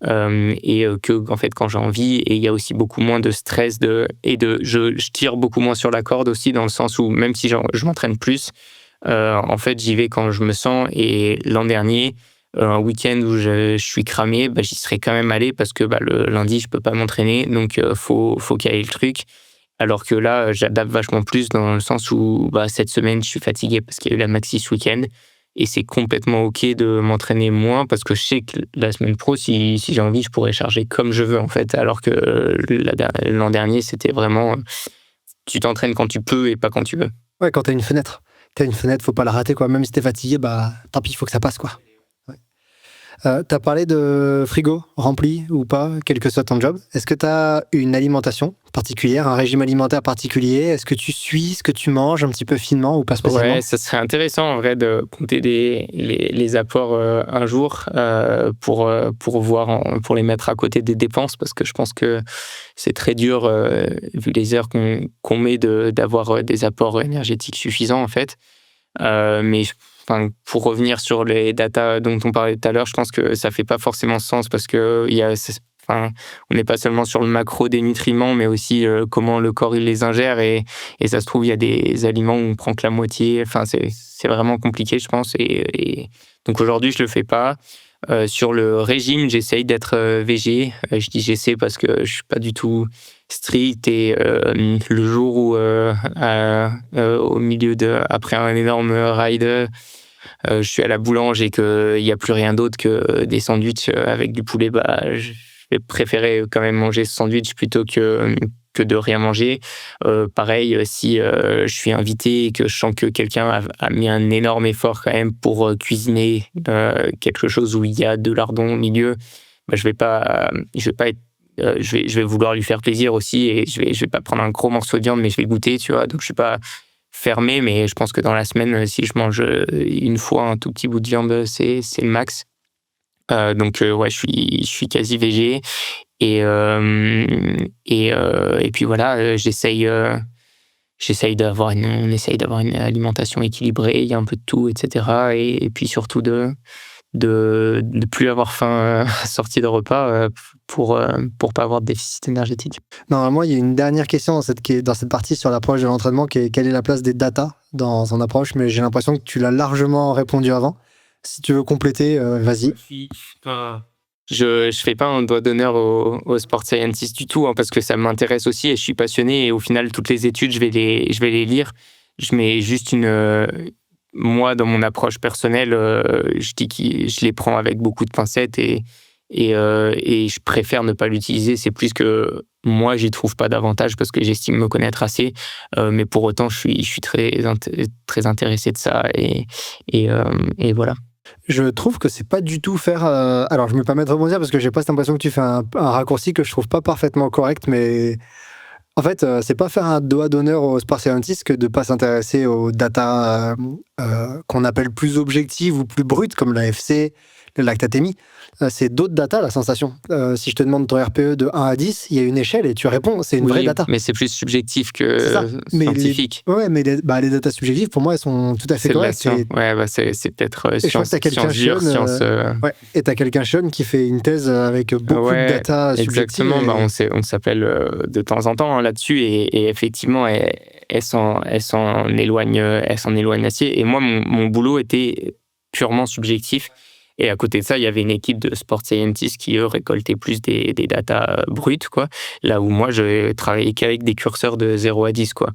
et en fait, quand j'ai envie. Et il y a aussi beaucoup moins de stress je tire beaucoup moins sur la corde aussi, dans le sens où même si je m'entraîne plus, en fait, j'y vais quand je me sens. Et l'an dernier, un week-end où je suis cramé, j'y serais quand même allé, parce que le lundi, je peux pas m'entraîner, donc faut caler le truc. Alors que là, j'adapte vachement plus, dans le sens où cette semaine, je suis fatigué parce qu'il y a eu la maxi ce week-end, et c'est complètement OK de m'entraîner moins, parce que je sais que la semaine pro, si j'ai envie, je pourrais charger comme je veux, en fait. Alors que l'an dernier, c'était vraiment tu t'entraînes quand tu peux et pas quand tu veux. Ouais, quand t'as une fenêtre. Faut pas la rater, quoi. Même si t'es fatigué, tant pis, il faut que ça passe, quoi. T'as parlé de frigo rempli ou pas, quel que soit ton job. Est-ce que t'as une alimentation particulière, un régime alimentaire particulier? Est-ce que tu suis ce que tu manges un petit peu finement ou pas spécialement? Ouais, ça serait intéressant en vrai de compter les apports un jour pour voir, pour les mettre à côté des dépenses, parce que je pense que c'est très dur, vu les heures qu'on met, d'avoir des apports énergétiques suffisants, en fait. Mais pour revenir sur les datas dont on parlait tout à l'heure, je pense que ça fait pas forcément sens, parce que on n'est pas seulement sur le macro des nutriments, mais aussi comment le corps il les ingère, et ça se trouve il y a des aliments où on prend que la moitié. C'est vraiment compliqué, je pense, et donc aujourd'hui je le fais pas. Sur le régime, j'essaye d'être végé. Je dis j'essaie parce que je suis pas du tout strict et le jour où au milieu après un énorme ride, je suis à la boulange et qu'il y a plus rien d'autre que des sandwichs avec du poulet, je vais préférer quand même manger ce sandwich plutôt que de rien manger. Pareil, si je suis invité et que je sens que quelqu'un a mis un énorme effort quand même pour cuisiner quelque chose où il y a de lardon au milieu, je vais pas être je vais vouloir lui faire plaisir aussi et je vais pas prendre un gros morceau de viande, mais je vais goûter, tu vois. Donc je suis pas fermé, mais je pense que dans la semaine, si je mange une fois un tout petit bout de viande, c'est le max. Donc ouais, je suis quasi végé et puis voilà, on essaye d'avoir une alimentation équilibrée, il y a un peu de tout, etc. Et puis surtout de plus avoir faim sortie de repas pour pas avoir de déficit énergétique. Normalement, il y a une dernière question dans cette partie sur l'approche de l'entraînement, qui est quelle est la place des data dans son approche, mais j'ai l'impression que tu l'as largement répondu avant. Si tu veux compléter, vas-y. Je fais pas un doigt d'honneur aux sport scientists du tout, parce que ça m'intéresse aussi et je suis passionné et au final toutes les études je vais les lire. Je mets juste moi dans mon approche personnelle, je dis que je les prends avec beaucoup de pincettes et je préfère ne pas l'utiliser. C'est plus que moi j'y trouve pas d'avantage parce que j'estime me connaître assez, mais pour autant je suis très intéressé de ça et voilà. Je trouve que c'est pas du tout faire. Alors, je me permets de rebondir parce que j'ai pas cette impression que tu fais un raccourci que je trouve pas parfaitement correct, mais en fait, c'est pas faire un doigt d'honneur aux sport scientists que de pas s'intéresser aux data qu'on appelle plus objectives ou plus brutes, comme l'AFC, le lactatémie. C'est d'autres data, la sensation. Si je te demande ton RPE de 1 à 10, il y a une échelle et tu réponds, c'est une vraie data. Mais c'est plus subjectif que scientifique. Mais les data subjectives, pour moi, elles sont tout à fait correctes. C'est peut-être science dure, science... Ouais, et t'as quelqu'un, Sean, qui fait une thèse avec beaucoup de data subjectives. Exactement, on s'appelle de temps en temps là-dessus et effectivement, elle s'en éloigne assez. Et moi, mon boulot était purement subjectif. Et à côté de ça, il y avait une équipe de sport scientists qui, eux, récoltaient plus des datas brutes, quoi. Là où moi, je travaillais qu'avec des curseurs de 0 à 10, quoi.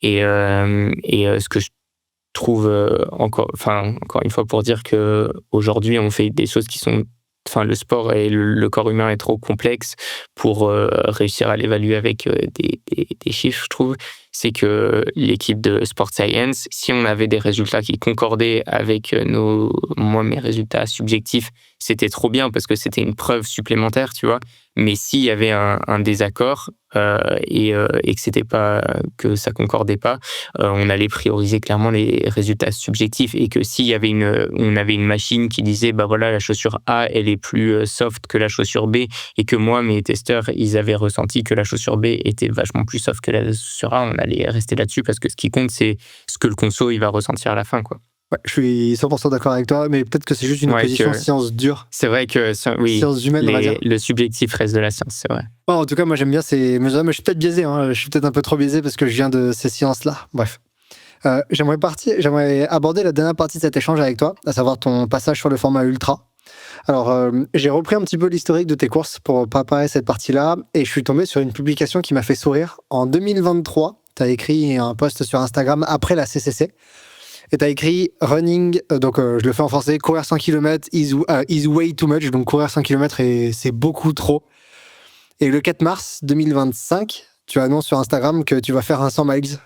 Et ce que je trouve, encore une fois, pour dire qu'aujourd'hui, on fait des choses qui sont... le sport et le corps humain est trop complexe pour réussir à l'évaluer avec des chiffres, je trouve. C'est que l'équipe de Sport Science, si on avait des résultats qui concordaient avec mes résultats subjectifs, c'était trop bien parce que c'était une preuve supplémentaire, tu vois. Mais s'il y avait un désaccord et que ça concordait pas, on allait prioriser clairement les résultats subjectifs et que s'il y avait on avait une machine qui disait la chaussure A elle est plus soft que la chaussure B et que moi mes testeurs ils avaient ressenti que la chaussure B était vachement plus soft que la chaussure A, on allait rester là-dessus parce que ce qui compte c'est ce que le conso il va ressentir à la fin, quoi. Ouais, je suis 100% d'accord avec toi, mais peut-être que c'est juste une opposition science dure. C'est vrai que science humaine, on va dire. Le subjectif reste de la science, c'est vrai. Bon, en tout cas, moi j'aime bien ces mesures, mais je suis peut-être biaisé, je suis peut-être un peu trop biaisé parce que je viens de ces sciences-là. Bref. J'aimerais aborder la dernière partie de cet échange avec toi, à savoir ton passage sur le format ultra. Alors, j'ai repris un petit peu l'historique de tes courses pour préparer cette partie-là, et je suis tombé sur une publication qui m'a fait sourire. En 2023, tu as écrit un post sur Instagram après la CCC, et tu as écrit « Running », donc je le fais en français, « Courir 100 km is way too much », donc courir 100 km, c'est beaucoup trop. Et le 4 mars 2025, tu annonces sur Instagram que tu vas faire un 100 miles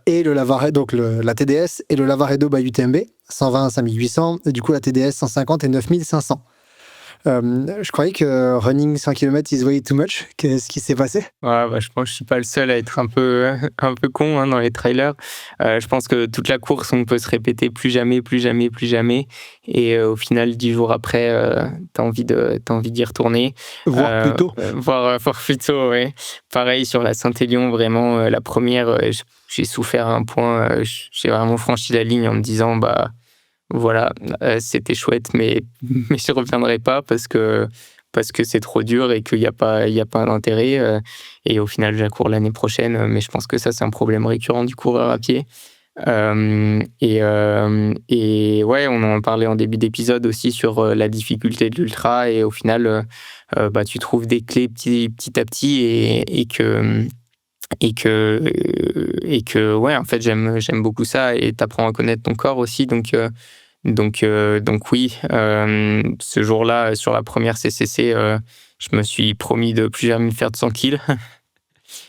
et le Lavaredo, donc la TDS et le Lavaredo by UTMB, 120 à 5800, et du coup la TDS 150 et 9500. Je croyais que running 100 km is way too much. Qu'est-ce qui s'est passé ? Je pense que je suis pas le seul à être un peu con dans les trailers. Je pense que toute la course, on peut se répéter plus jamais. Et au final, 10 jours après, t'as envie d'y retourner. Voire plus tôt. Voire plus tôt, ouais. Pareil sur la Saint-Élion, vraiment, la première, j'ai souffert à un point. J'ai vraiment franchi la ligne en me disant, voilà, c'était chouette, mais je ne reviendrai pas parce que c'est trop dur et qu'il n'y a pas d'intérêt. Et au final, je la cours l'année prochaine, mais je pense que ça, c'est un problème récurrent du coureur à pied. Ouais, on en parlait en début d'épisode aussi sur la difficulté de l'ultra, et au final, tu trouves des clés petit à petit, et que ouais, en fait, j'aime beaucoup ça, et t'apprends à connaître ton corps aussi, donc oui, ce jour-là, sur la première CCC, je me suis promis de plus jamais faire de 100 kills.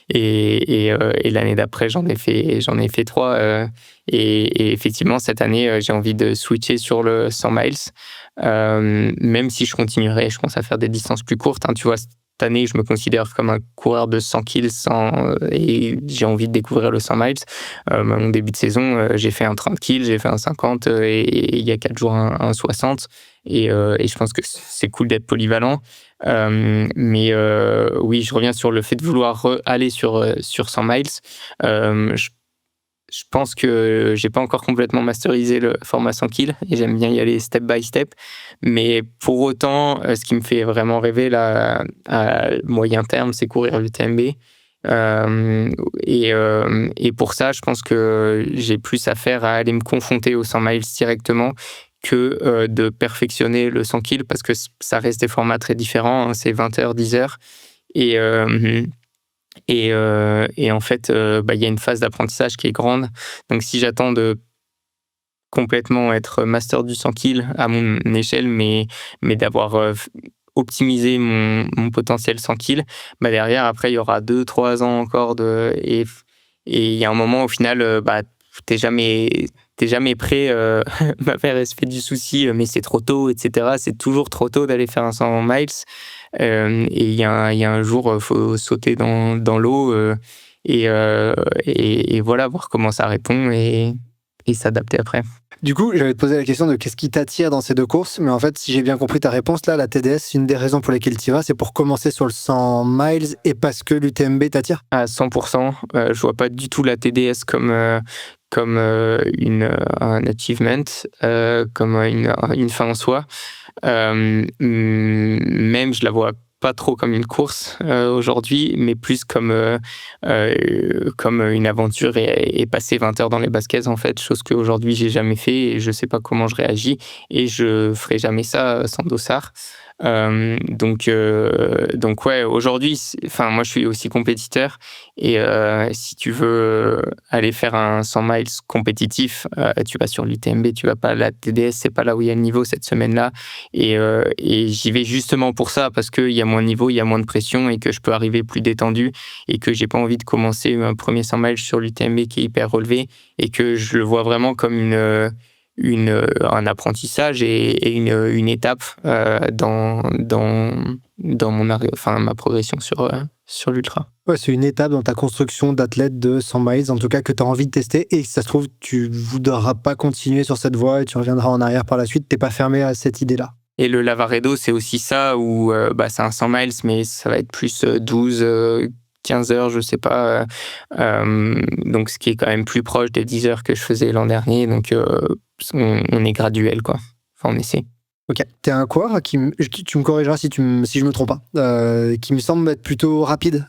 Et l'année d'après, j'en ai fait 3. Et effectivement, cette année, j'ai envie de switcher sur le 100 miles. Même si je continuerai, je pense à faire des distances plus courtes. Tu vois, cette année, je me considère comme un coureur de 100 kills et j'ai envie de découvrir le 100 miles. Mon début de saison, j'ai fait un 30 kills, j'ai fait un 50 et il y a 4 jours, un 60. Et je pense que c'est cool d'être polyvalent. Mais oui, je reviens sur le fait de vouloir aller sur 100 miles. Je pense que j'ai pas encore complètement masterisé le format 100 kills et j'aime bien y aller step by step. Mais pour autant, ce qui me fait vraiment rêver là, à moyen terme, c'est courir l'UTMB. Et pour ça, je pense que j'ai plus affaire à aller me confronter aux 100 miles directement que de perfectionner le 100 kills, parce que ça reste des formats très différents. C'est 20 heures, 10 heures. Et en fait, il y a une phase d'apprentissage qui est grande. Donc, si j'attends de complètement être master du 100 kills à mon échelle, mais d'avoir optimisé mon potentiel 100 kills, derrière, après, il y aura 2-3 ans encore et il y a un moment, au final, t'es jamais prêt. Ma mère, elle se fait du souci, mais c'est trop tôt, etc. C'est toujours trop tôt d'aller faire un 100 miles. Et il y a un jour, faut sauter dans l'eau et voilà, voir comment ça répond et s'adapter après. Du coup, j'allais te poser la question de qu'est-ce qui t'attire dans ces deux courses, mais en fait, si j'ai bien compris ta réponse, là, la TDS, une des raisons pour lesquelles tu y vas, c'est pour commencer sur le 100 miles et parce que l'UTMB t'attire? À 100%, je vois pas du tout la TDS comme un achievement, comme une fin en soi. Même je la vois pas trop comme une course aujourd'hui, mais plus comme une aventure et passer 20 heures dans les baskets, en fait, chose qu'aujourd'hui j'ai jamais fait et je sais pas comment je réagis, et je ferai jamais ça sans dossard. Donc ouais, aujourd'hui, moi je suis aussi compétiteur, et si tu veux aller faire un 100 miles compétitif, tu vas sur l'UTMB, tu vas pas à la TDS, c'est pas là où il y a le niveau cette semaine-là, et j'y vais justement pour ça, parce qu'il y a moins de niveau, il y a moins de pression, et que je peux arriver plus détendu, et que j'ai pas envie de commencer un premier 100 miles sur l'UTMB qui est hyper relevé, et que je le vois vraiment comme un apprentissage et une étape dans ma progression sur l'ultra. Ouais, c'est une étape dans ta construction d'athlète de 100 miles, en tout cas, que tu as envie de tester, et si ça se trouve, tu voudras pas continuer sur cette voie et tu reviendras en arrière par la suite. T'es pas fermé à cette idée-là. Et le Lavaredo, c'est aussi ça, où c'est un 100 miles, mais ça va être plus 12, 15 heures, je sais pas. Donc, ce qui est quand même plus proche des 10 heures que je faisais l'an dernier. Donc, on est graduel, quoi. Enfin, on essaie. Ok. T'es un coureur tu me corrigeras si je me trompe pas, qui me semble être plutôt rapide.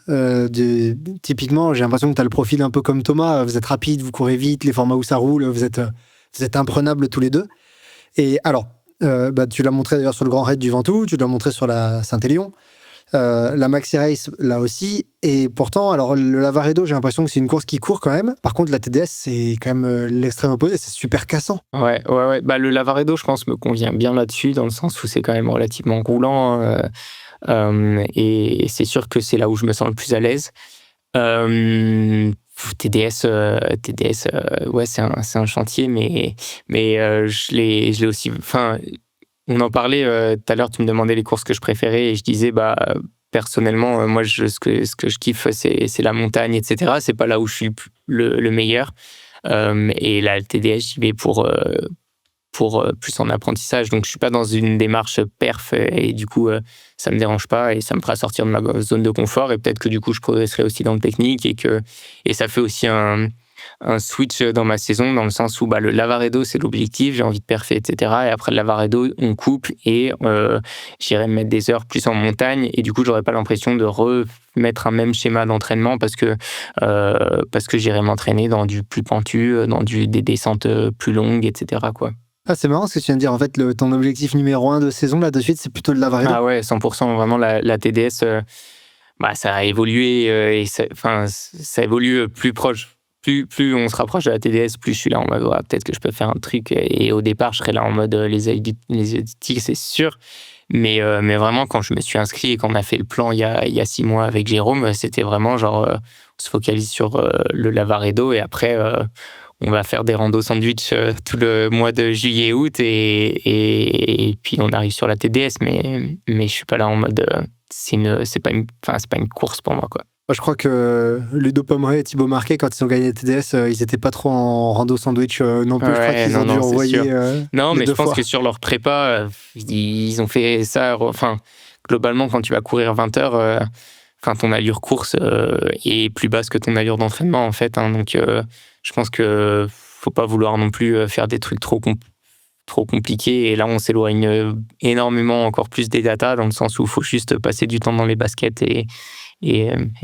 Typiquement, j'ai l'impression que t'as le profil un peu comme Thomas. Vous êtes rapide, vous courez vite, les formats où ça roule, vous êtes imprenables tous les deux. Et alors, tu l'as montré d'ailleurs sur le Grand Raid du Ventoux, tu l'as montré sur la Saint-Élion, la Maxi Race là aussi, et pourtant, alors le Lavaredo, j'ai l'impression que c'est une course qui court quand même. Par contre, la TDS, c'est quand même l'extrême opposé, c'est super cassant. Ouais. Le Lavaredo, je pense, me convient bien là-dessus, dans le sens où c'est quand même relativement roulant, et c'est sûr que c'est là où je me sens le plus à l'aise. TDS, ouais, c'est un chantier, mais je l'ai aussi. Enfin, on en parlait tout à l'heure. Tu me demandais les courses que je préférais, et je disais, personnellement, moi, ce que je kiffe, c'est la montagne, etc. C'est pas là où je suis le meilleur. Et la TDS, j'y vais pour plus en apprentissage. Donc, je suis pas dans une démarche perf, et du coup, ça me dérange pas, et ça me fera sortir de ma zone de confort, et peut-être que du coup, je progresserai aussi dans le technique, et ça fait aussi un switch dans ma saison, dans le sens où le Lavaredo, c'est l'objectif, j'ai envie de perfer, etc. Et après le Lavaredo, on couple et j'irai me mettre des heures plus en montagne. Et du coup, j'aurais pas l'impression de remettre un même schéma d'entraînement parce que j'irai m'entraîner dans du plus pentu, dans des descentes plus longues, etc. quoi. Ah, c'est marrant ce que tu viens de dire. En fait, ton objectif numéro 1 de saison, là, de suite, c'est plutôt le Lavaredo. Ah ouais, 100%. Vraiment, la TDS, ça a évolué et ça évolue plus proche. Plus on se rapproche de la TDS, plus je suis là en mode peut-être que je peux faire un truc. Et au départ, je serais là en mode les addictifs, c'est sûr. Mais vraiment, quand je me suis inscrit et qu'on a fait le plan il y a 6 mois avec Jérôme, c'était vraiment genre on se focalise sur le Lavaredo et après on va faire des randos sandwich tout le mois de juillet-août et puis on arrive sur la TDS. Mais je suis pas là en mode c'est pas une course pour moi quoi. Moi, je crois que Ludo Pomeray et Thibaut Marquet, quand ils ont gagné la TDS, ils étaient pas trop en rando sandwich non plus. Je crois qu'ils ont dû envoyer. Non, mais je pense fois. que sur leur prépa, ils ont fait ça. Enfin, globalement, quand tu vas courir 20 heures, ton allure course est plus basse que ton allure d'entraînement, en fait. Donc, je pense que faut pas vouloir non plus faire des trucs trop compliqués. Et là, on s'éloigne énormément encore plus des datas, dans le sens où il faut juste passer du temps dans les baskets et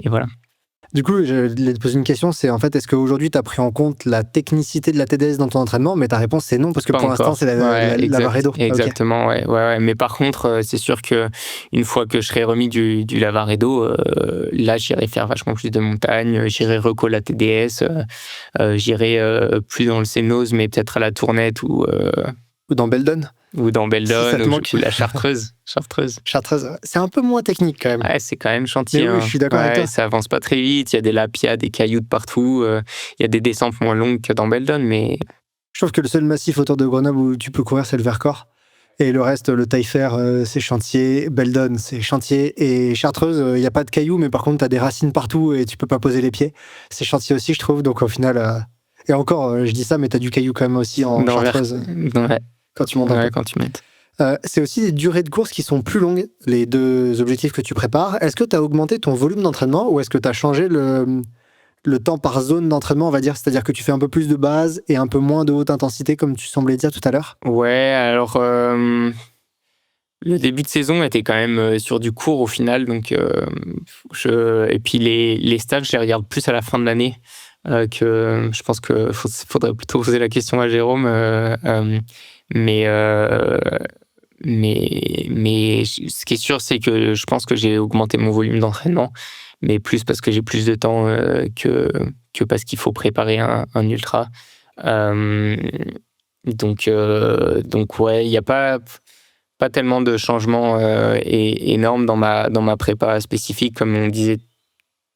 voilà. Du coup, je voulais te poser une question, c'est en fait, est-ce qu'aujourd'hui, tu as pris en compte la technicité de la TDS dans ton entraînement? Mais ta réponse, c'est non, parce que pour l'instant, c'est la Lavaredo. Exactement, okay. Ouais. Mais par contre, c'est sûr qu'une fois que je serai remis du Lavaredo, là, j'irai faire vachement plus de montagne, j'irai reco la TDS, j'irai plus dans le Sénose, mais peut-être à la Tournette ou dans Beldon. Ou dans Beldon, ou la Chartreuse. Chartreuse, c'est un peu moins technique quand même. Ouais, c'est quand même chantier. Mais oui, je suis d'accord avec toi. Ça avance pas très vite, il y a des lapias, des cailloux de partout, il y a des descentes moins longues que dans Beldon, mais... Je trouve que le seul massif autour de Grenoble où tu peux courir, c'est le Vercors. Et le reste, le Taillefer, c'est chantier. Beldon, c'est chantier. Et Chartreuse, il n'y a pas de cailloux, mais par contre, tu as des racines partout et tu peux pas poser les pieds. C'est chantier aussi, je trouve. Donc au final... Et encore, je dis ça, mais tu as du caillou quand même aussi en Chartreuse. Ouais. Quand tu montes un peu. Quand tu montes. C'est aussi des durées de course qui sont plus longues, les 2 objectifs que tu prépares. Est-ce que tu as augmenté ton volume d'entraînement ou est-ce que tu as changé le temps par zone d'entraînement, on va dire? C'est-à-dire que tu fais un peu plus de base et un peu moins de haute intensité, comme tu semblais dire tout à l'heure? Ouais, alors le début de saison était quand même sur du court au final. Donc, et puis les stages, je les regarde plus à la fin de l'année. Que je pense qu'il faudrait plutôt poser la question à Jérôme. Mais ce qui est sûr, c'est que je pense que j'ai augmenté mon volume d'entraînement, mais plus parce que j'ai plus de temps que parce qu'il faut préparer un ultra. Donc ouais, il n'y a pas tellement de changements énormes dans ma prépa spécifique, comme on disait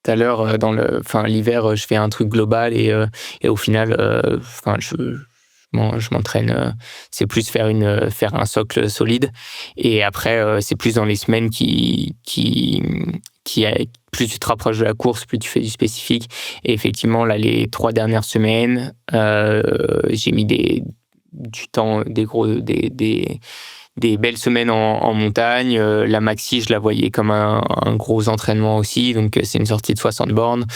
tout à l'heure. L'hiver, je fais un truc global et au final, je m'entraîne, c'est plus faire un socle solide. Et après, c'est plus dans les semaines plus tu te rapproches de la course, plus tu fais du spécifique. Et effectivement, là, les 3 dernières semaines, j'ai mis du temps, des belles semaines en montagne. La maxi, je la voyais comme un gros entraînement aussi. Donc, c'est une sortie de 60 bornes.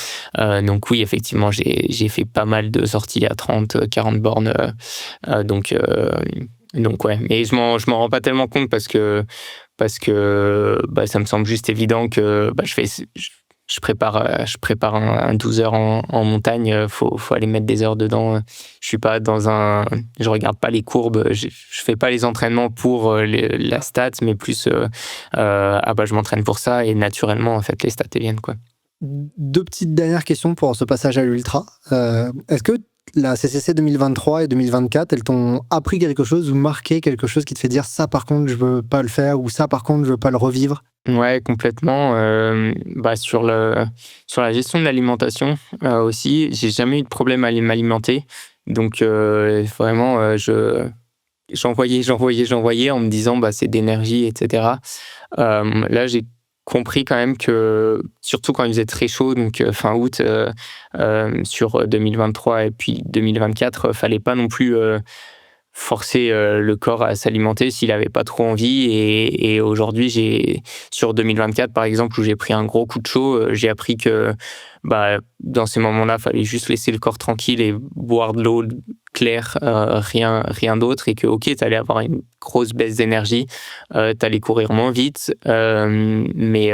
Donc, oui, effectivement, j'ai fait pas mal de sorties à 30, 40 bornes. Donc, ouais. Mais je m'en rends pas tellement compte parce que ça me semble juste évident que je prépare un 12 heures en montagne, faut aller mettre des heures dedans. Je suis pas je regarde pas les courbes, je fais pas les entraînements pour la stat, mais plus je m'entraîne pour ça et naturellement en fait les stats viennent quoi. 2 petites dernières questions pour ce passage à l'ultra. Est-ce que la CCC 2023 et 2024, elles t'ont appris quelque chose ou marqué quelque chose qui te fait dire ça par contre je veux pas le faire ou ça par contre je veux pas le revivre? Ouais, complètement. Sur la gestion de l'alimentation aussi, j'ai jamais eu de problème à m'alimenter. Donc vraiment, j'envoyais en me disant c'est d'énergie, etc. Là, j'ai compris quand même que, surtout quand il faisait très chaud, donc fin août, sur 2023 et puis 2024, fallait pas non plus forcer le corps à s'alimenter s'il avait pas trop envie. Et aujourd'hui, sur 2024 par exemple, où j'ai pris un gros coup de chaud, j'ai appris que dans ces moments-là, fallait juste laisser le corps tranquille et boire de l'eau claire, rien d'autre, et que ok, t'allais avoir une grosse baisse d'énergie, t'allais courir moins vite, mais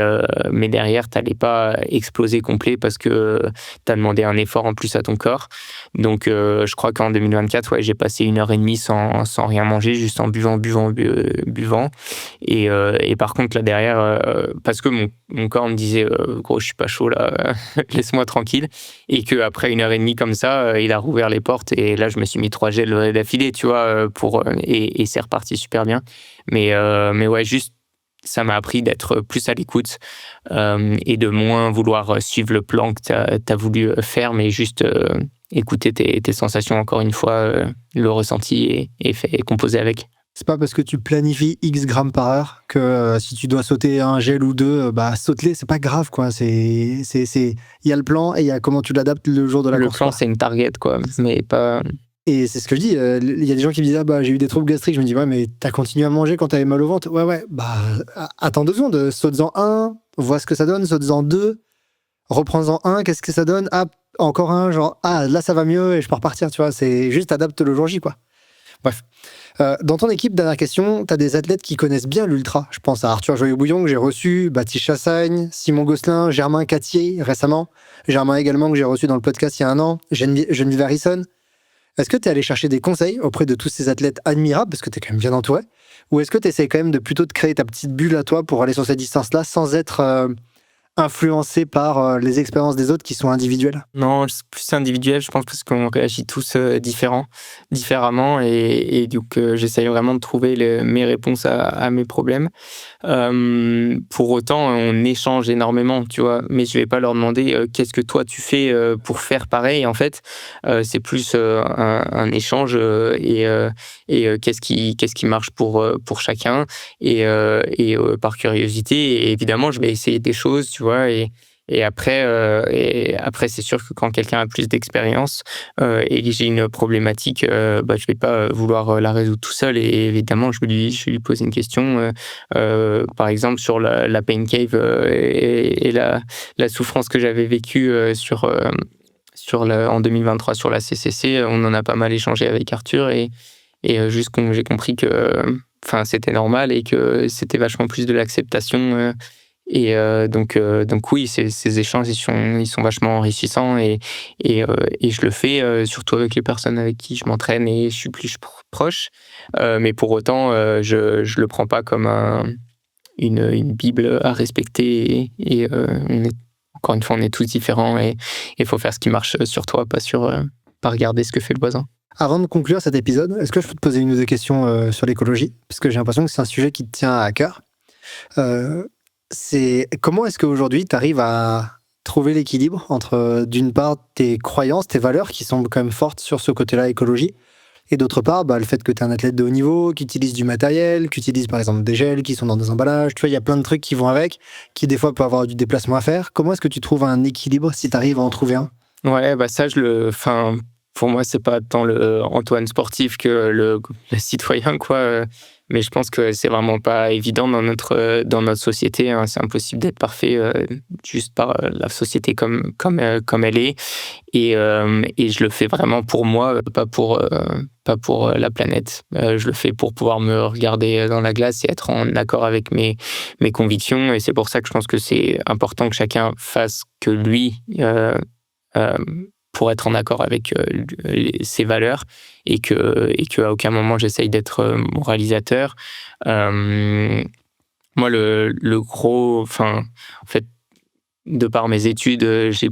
derrière t'allais pas exploser complet parce que t'as demandé un effort en plus à ton corps. Donc je crois qu'en 2024, j'ai passé 1h30 sans rien manger, juste en buvant. Et par contre là derrière, parce que mon corps me disait gros, je suis pas chaud là, laisse-moi tranquille, et que après 1h30 comme ça, il a rouvert les portes, et là je me suis mis 3 gels d'affilée, tu vois, et c'est reparti super bien. Mais ouais, juste ça m'a appris d'être plus à l'écoute, et de moins vouloir suivre le plan que t'as voulu faire, mais juste écouter tes sensations, encore une fois, le ressenti, et composer avec. C'est pas parce que tu planifies X grammes par heure que si tu dois sauter un gel ou deux, saute-les, c'est pas grave, quoi. Il y a le plan et il y a comment tu l'adaptes le jour de la course. Le plan, c'est une target, quoi, mais pas... Et c'est ce que je dis, il y a des gens qui me disent j'ai eu des troubles gastriques. Je me dis ouais, mais t'as continué à manger quand t'avais mal au ventre. Ouais, attends 2 secondes, saute-en un, vois ce que ça donne, saute-en 2, reprends-en un, qu'est-ce que ça donne, encore un, genre là ça va mieux et je peux repartir, tu vois. C'est juste adapte le jour J, quoi. Bref. Dans ton équipe, dernière question, tu as des athlètes qui connaissent bien l'ultra. Je pense à Arthur Joyeux-Bouillon que j'ai reçu, Baptiste Chassagne, Simon Gosselin, Germain Cattier récemment, Germain également que j'ai reçu dans le podcast il y a un an, Geneviève Harrison. Est-ce que tu es allé chercher des conseils auprès de tous ces athlètes admirables, parce que tu es quand même bien entouré, ou est-ce que tu essaies quand même de plutôt de créer ta petite bulle à toi pour aller sur cette distance-là sans être influencé par les expériences des autres qui sont individuelles? Non, c'est plus individuel, je pense, parce qu'on réagit tous différemment, et donc j'essaye vraiment de trouver mes réponses à mes problèmes. Pour autant, on échange énormément, tu vois, mais je vais pas leur demander qu'est-ce que toi tu fais pour faire pareil. En fait, c'est plus un échange, et qu'est-ce qui marche pour chacun, et par curiosité. Et évidemment, je vais essayer des choses, tu vois, et après, c'est sûr que quand quelqu'un a plus d'expérience et que j'ai une problématique, je vais pas vouloir la résoudre tout seul, et évidemment je vais lui poser une question, par exemple sur la pain cave et la souffrance que j'avais vécue en 2023 sur la CCC. On en a pas mal échangé avec Arthur, et juste quand j'ai compris que c'était normal et que c'était vachement plus de l'acceptation. Et donc oui, ces échanges, ils sont vachement enrichissants, et je le fais surtout avec les personnes avec qui je m'entraîne et je suis plus proche. Mais pour autant, je le prends pas comme une bible à respecter, et encore une fois, on est tous différents, et il faut faire ce qui marche sur toi, pas regarder ce que fait le voisin. Avant de conclure cet épisode, est-ce que je peux te poser une ou deux questions sur l'écologie? Parce que j'ai l'impression que c'est un sujet qui te tient à cœur. Comment est-ce qu'aujourd'hui tu arrives à trouver l'équilibre entre d'une part tes croyances, tes valeurs qui semblent quand même fortes sur ce côté-là écologie, et d'autre part le fait que tu es un athlète de haut niveau, qui utilise du matériel, qui utilise par exemple des gels qui sont dans des emballages, tu vois, il y a plein de trucs qui vont avec, qui des fois peut avoir du déplacement à faire. Comment est-ce que tu trouves un équilibre si tu arrives à en trouver un? Ouais, ça pour moi, c'est pas tant le Antoine sportif que le citoyen, quoi. Mais je pense que c'est vraiment pas évident dans notre société, hein. C'est impossible d'être parfait juste par la société comme elle est. Et je le fais vraiment pour moi, pas pour la planète. Je le fais pour pouvoir me regarder dans la glace et être en accord avec mes convictions. Et c'est pour ça que je pense que c'est important que chacun fasse que lui, pour être en accord avec ses valeurs, et qu'à aucun moment j'essaye d'être moralisateur. Moi, le gros, en fait, de par mes études, j'ai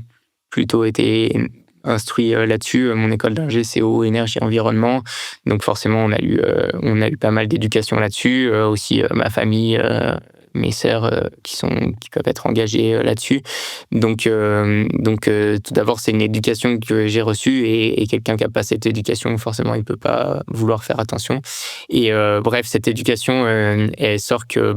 plutôt été instruit là-dessus. Mon école d'ingé, c'est eau, énergie, environnement. Donc forcément, on a eu pas mal d'éducation là-dessus. Aussi, ma famille mes sœurs qui peuvent être engagées là-dessus. Donc, tout d'abord, c'est une éducation que j'ai reçue et quelqu'un qui n'a pas cette éducation, forcément, il ne peut pas vouloir faire attention. Et bref, cette éducation, elle sort que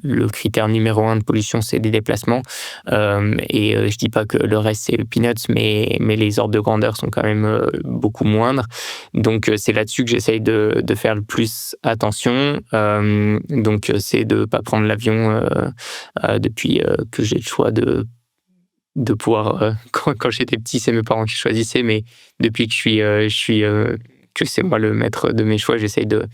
le critère numéro 1 de pollution, c'est les déplacements. Et je dis pas que le reste, c'est le peanuts, mais les ordres de grandeur sont quand même beaucoup moindres. Donc, c'est là-dessus que j'essaye de faire le plus attention. Donc, c'est de ne pas prendre l'avion depuis que j'ai le choix de pouvoir... quand j'étais petit, c'est mes parents qui choisissaient, mais depuis que que c'est moi le maître de mes choix, j'essaye de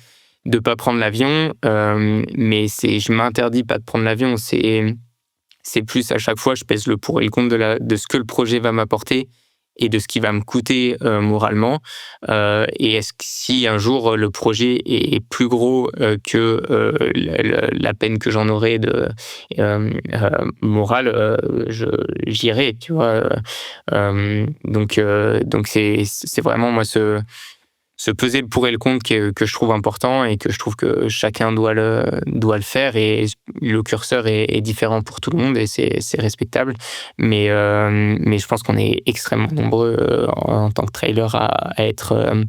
pas prendre l'avion. Mais je m'interdis pas de prendre l'avion. C'est plus à chaque fois, je pèse le pour et le contre de ce que le projet va m'apporter et de ce qui va me coûter moralement. Et est-ce que si un jour le projet est plus gros que la peine que j'en aurai de morale, j'irai, tu vois. Donc c'est vraiment moi se peser le pour et le contre que je trouve important et que je trouve que chacun doit le faire, et le curseur est différent pour tout le monde et c'est respectable, mais je pense qu'on est extrêmement nombreux en tant que trailer à être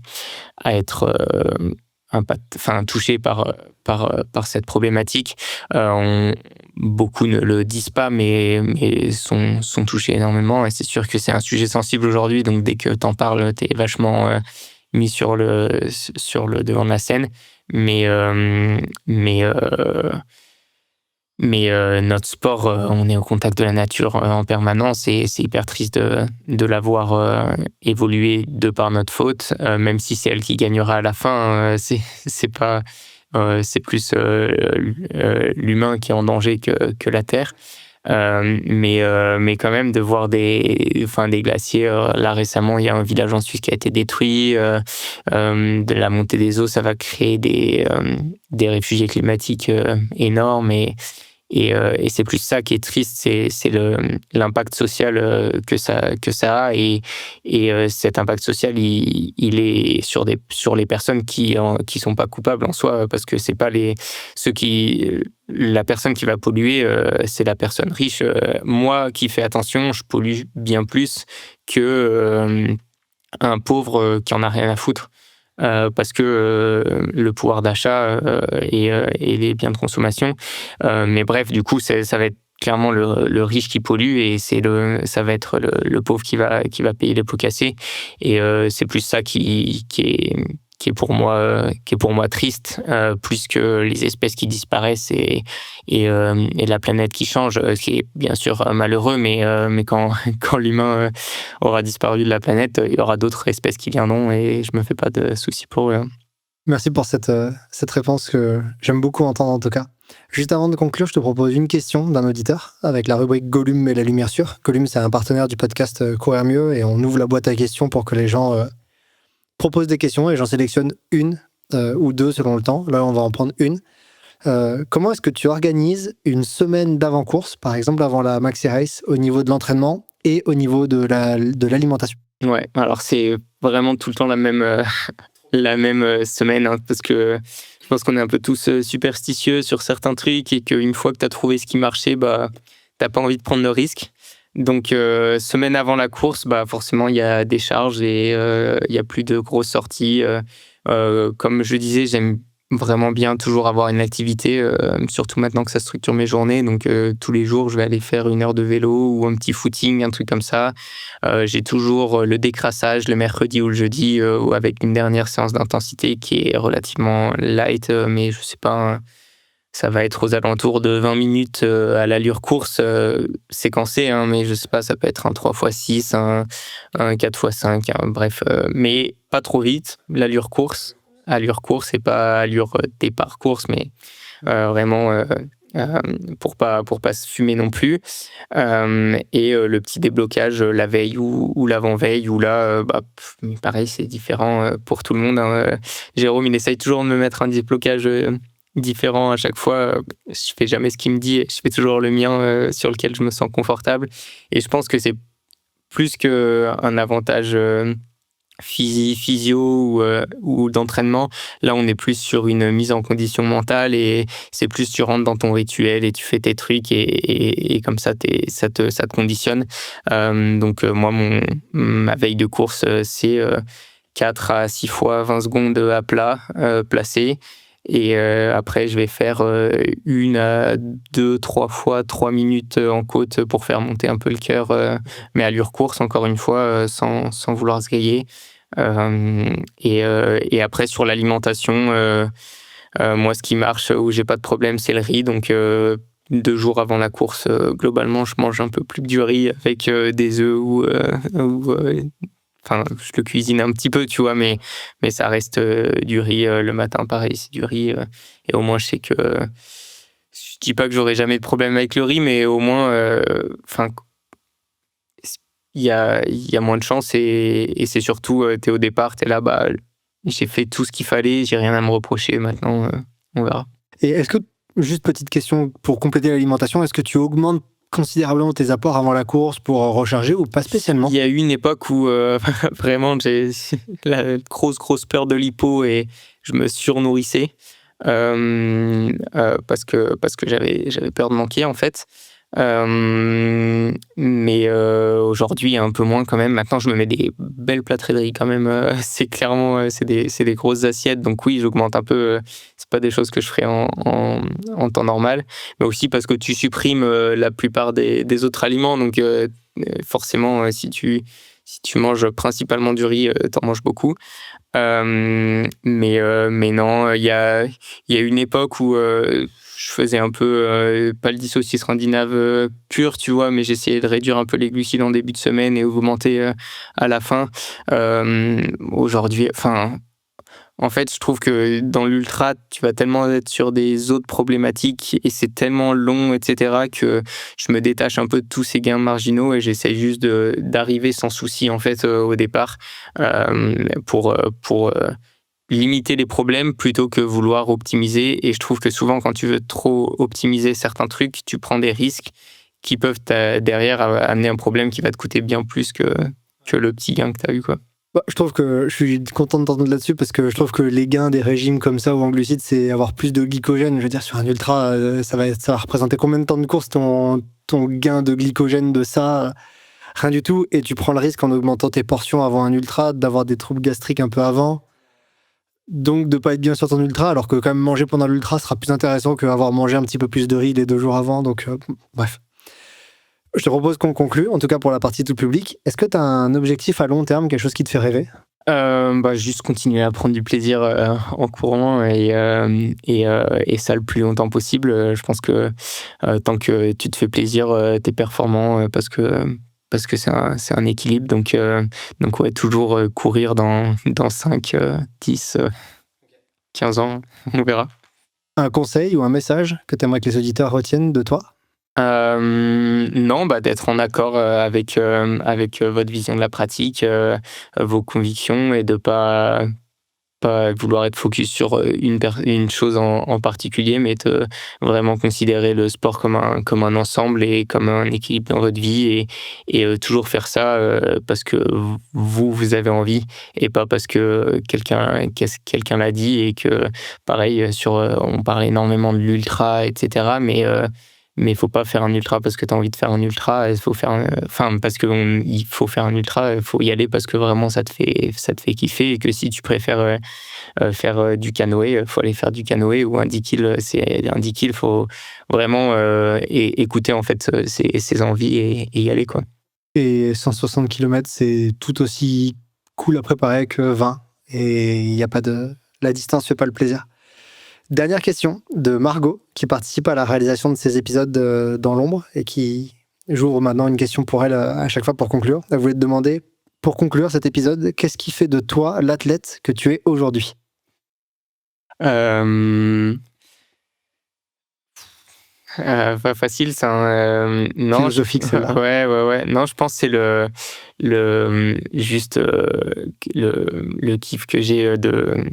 touchés par cette problématique. Beaucoup ne le disent pas, mais sont touchés énormément, et c'est sûr que c'est un sujet sensible aujourd'hui, donc dès que t'en parles, t'es vachement mis sur le devant de la scène, mais notre sport, on est au contact de la nature en permanence, et c'est hyper triste de l'avoir évolué de par notre faute, même si c'est elle qui gagnera à la fin. C'est pas c'est plus l'humain qui est en danger que la terre. Mais quand même, de voir des glaciers. Là récemment, il y a un village en Suisse qui a été détruit. De la montée des eaux, ça va créer des réfugiés climatiques énormes, et c'est plus ça qui est triste, c'est l'impact social que ça a, et cet impact social, il est sur les personnes qui sont pas coupables en soi, parce que c'est pas la personne qui va polluer, c'est la personne riche. Moi qui fais attention, je pollue bien plus que un pauvre qui en a rien à foutre. Parce que le pouvoir d'achat et les biens de consommation. Mais bref, du coup, ça va être clairement le riche qui pollue, et ça va être le pauvre qui va payer les pots cassés. Et c'est plus ça qui est pour moi triste, plus que les espèces qui disparaissent et la planète qui change, ce qui est bien sûr malheureux, mais quand l'humain aura disparu de la planète, il y aura d'autres espèces qui viendront, et je me fais pas de soucis pour eux. Merci pour cette réponse que j'aime beaucoup entendre en tout cas. Juste avant de conclure, je te propose une question d'un auditeur avec la rubrique Gollum et la lumière sûre. Gollum, c'est un partenaire du podcast Courir mieux, et on ouvre la boîte à questions pour que les gens proposent des questions, et j'en sélectionne une ou deux selon le temps. Là, on va en prendre une. Comment est-ce que tu organises une semaine d'avant-course, par exemple avant la Maxi Race, au niveau de l'entraînement et au niveau de l'alimentation? Ouais, alors c'est vraiment tout le temps la même semaine, hein, parce que je pense qu'on est un peu tous superstitieux sur certains trucs, et qu'une fois que tu as trouvé ce qui marchait, t'as pas envie de prendre le risque. Donc, semaine avant la course, forcément, il y a des charges, et il y a plus de grosses sorties. Comme je disais, j'aime vraiment bien toujours avoir une activité, surtout maintenant que ça structure mes journées. Donc, tous les jours, je vais aller faire 1 heure de vélo ou un petit footing, un truc comme ça. J'ai toujours le décrassage le mercredi ou le jeudi, ou avec une dernière séance d'intensité qui est relativement light, mais je sais pas... Ça va être aux alentours de 20 minutes à l'allure course, séquencée, hein, mais je sais pas, ça peut être un 3x6, un 4x5, bref, mais pas trop vite. Allure course, et pas allure départ course, mais vraiment pour pas se fumer non plus. Et le petit déblocage la veille ou l'avant-veille, où là, pareil, c'est différent pour tout le monde, hein. Jérôme, il essaye toujours de me mettre un déblocage différent à chaque fois. Je fais jamais ce qu'il me dit, je fais toujours le mien sur lequel je me sens confortable, et je pense que c'est plus qu'un avantage physio ou d'entraînement. Là, on est plus sur une mise en condition mentale et c'est plus tu rentres dans ton rituel et tu fais tes trucs et comme ça, ça te conditionne. Donc, moi, ma veille de course, c'est 4 à 6 fois 20 secondes à plat, placé. Et après, je vais faire 1 à 2, 3 fois 3 minutes en côte pour faire monter un peu le cœur, mais allure course, encore une fois, sans vouloir se griller. Et après, sur l'alimentation, moi, ce qui marche, où j'ai pas de problème, c'est le riz. Donc, 2 jours avant la course, globalement, je mange un peu plus que du riz avec des œufs enfin, je le cuisine un petit peu, tu vois, mais ça reste du riz. Le matin, pareil, c'est du riz. Et au moins, je sais que... je dis pas que j'aurai jamais de problème avec le riz, mais au moins, il y a moins de chance. Et c'est surtout, t'es au départ, t'es là, j'ai fait tout ce qu'il fallait, j'ai rien à me reprocher. Maintenant, on verra. Et est-ce que, juste petite question, pour compléter l'alimentation, est-ce que tu augmentes considérablement tes apports avant la course pour recharger ou pas spécialement? Il y a eu une époque où vraiment j'ai la grosse peur de l'hypo et je me surnourrissais parce que j'avais peur de manquer en fait. Mais aujourd'hui un peu moins quand même. Maintenant je me mets des belles plâtrées de riz quand même. C'est clairement c'est des grosses assiettes, donc oui, j'augmente un peu. C'est pas des choses que je ferais en temps normal, mais aussi parce que tu supprimes la plupart des autres aliments, donc forcément si tu manges principalement du riz, t'en manges beaucoup. Mais non, il y a une époque où je faisais un peu, pas le dissocié scandinave pur, tu vois, mais j'essayais de réduire un peu les glucides en début de semaine et augmenter à la fin. Aujourd'hui, en fait, je trouve que dans l'ultra, tu vas tellement être sur des autres problématiques et c'est tellement long, etc., que je me détache un peu de tous ces gains marginaux et j'essaie juste d'arriver sans souci, en fait, au départ, pour limiter les problèmes plutôt que vouloir optimiser. Et je trouve que souvent, quand tu veux trop optimiser certains trucs, tu prends des risques qui peuvent derrière amener un problème qui va te coûter bien plus que le petit gain que tu as eu, quoi. Je trouve que je suis content de t'entendre là-dessus parce que je trouve que les gains des régimes comme ça ou en glucides, c'est avoir plus de glycogène. Je veux dire, sur un ultra, ça va représenter combien de temps de course ton gain de glycogène de ça? Rien du tout. Et tu prends le risque en augmentant tes portions avant un ultra d'avoir des troubles gastriques un peu avant. Donc de pas être bien sur ton ultra, alors que quand même manger pendant l'ultra sera plus intéressant qu'avoir mangé un petit peu plus de riz les 2 jours avant. Donc bref. Je te propose qu'on conclue, en tout cas pour la partie tout public. Est-ce que tu as un objectif à long terme, quelque chose qui te fait rêver? Juste continuer à prendre du plaisir en courant et ça le plus longtemps possible. Je pense que tant que tu te fais plaisir, t'es performant parce que c'est un équilibre. Donc ouais, toujours courir dans 5, 10, 15 ans, on verra. Un conseil ou un message que tu aimerais que les auditeurs retiennent de toi? Non, d'être en accord avec votre vision de la pratique, vos convictions et de pas vouloir être focus sur une chose en particulier, mais de vraiment considérer le sport comme un ensemble et comme un équilibre dans votre vie et toujours faire ça parce que vous avez envie et pas parce que quelqu'un l'a dit. Et que pareil on parle énormément de l'ultra, etc., mais il faut pas faire un ultra parce que tu as envie de faire un ultra. Il faut faire il faut faire un ultra, il faut y aller parce que vraiment ça te fait kiffer. Et que si tu préfères faire du canoë, faut aller faire du canoë. Ou un 10 kg, c'est un 10 kg. Il faut vraiment écouter en fait ses envies et y aller, quoi. Et 160 km, c'est tout aussi cool à préparer que 20. Et il y a pas de... La distance fait pas le plaisir. Dernière question de Margot, qui participe à la réalisation de ces épisodes dans l'ombre et qui j'ouvre maintenant une question pour elle à chaque fois pour conclure. Elle voulait te demander, pour conclure cet épisode, qu'est-ce qui fait de toi l'athlète que tu es aujourd'hui? Pas facile, ça. Non, Philosophique, celle-là. Ouais. Non, je pense que c'est juste le kiff que j'ai de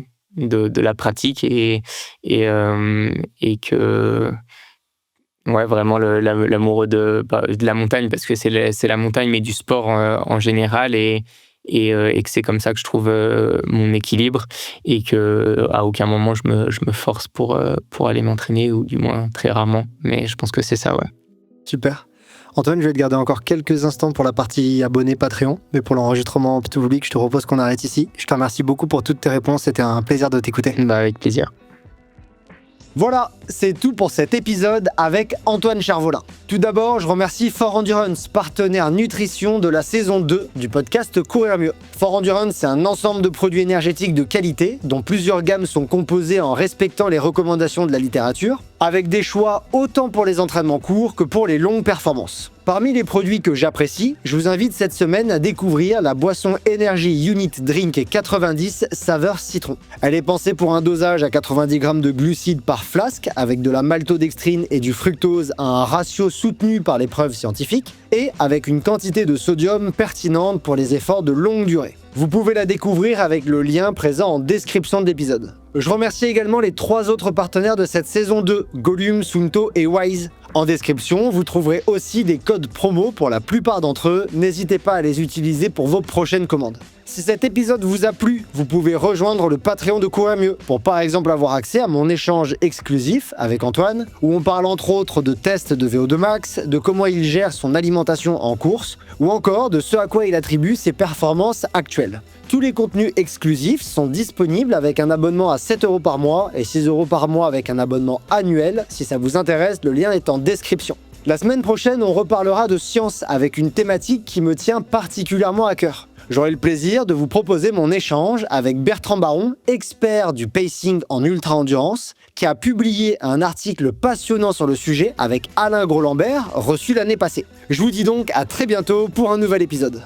la pratique et que ouais, vraiment l'amour de la montagne, parce que c'est la montagne, mais du sport en général et et que c'est comme ça que je trouve mon équilibre et que à aucun moment je me force pour aller m'entraîner, ou du moins très rarement. Mais je pense que c'est ça, ouais. Super. Antoine, je vais te garder encore quelques instants pour la partie abonné Patreon, mais pour l'enregistrement public, je te propose qu'on arrête ici. Je te remercie beaucoup pour toutes tes réponses, c'était un plaisir de t'écouter. Avec plaisir. Voilà, c'est tout pour cet épisode avec Antoine Chervolin. Tout d'abord, je remercie Fort Endurance, partenaire nutrition de la saison 2 du podcast Courir Mieux. Fort Endurance, c'est un ensemble de produits énergétiques de qualité, dont plusieurs gammes sont composées en respectant les recommandations de la littérature, avec des choix autant pour les entraînements courts que pour les longues performances. Parmi les produits que j'apprécie, je vous invite cette semaine à découvrir la boisson Energy Unit Drink 90 saveur citron. Elle est pensée pour un dosage à 90 grammes de glucides par flasque, avec de la maltodextrine et du fructose à un ratio soutenu par les preuves scientifiques, et avec une quantité de sodium pertinente pour les efforts de longue durée. Vous pouvez la découvrir avec le lien présent en description de l'épisode. Je remercie également les 3 autres partenaires de cette saison 2, Gollum, Suunto et Wise. En description, vous trouverez aussi des codes promo pour la plupart d'entre eux. N'hésitez pas à les utiliser pour vos prochaines commandes. Si cet épisode vous a plu, vous pouvez rejoindre le Patreon de Courir Mieux pour par exemple avoir accès à mon échange exclusif avec Antoine, où on parle entre autres de tests de VO2 max, de comment il gère son alimentation en course, ou encore de ce à quoi il attribue ses performances actuelles. Tous les contenus exclusifs sont disponibles avec un abonnement à 7 € par mois et 6 € par mois avec un abonnement annuel. Si ça vous intéresse, le lien est en description. La semaine prochaine, on reparlera de science avec une thématique qui me tient particulièrement à cœur. J'aurai le plaisir de vous proposer mon échange avec Bertrand Baron, expert du pacing en ultra-endurance, qui a publié un article passionnant sur le sujet avec Alain Gros-Lambert, reçu l'année passée. Je vous dis donc à très bientôt pour un nouvel épisode.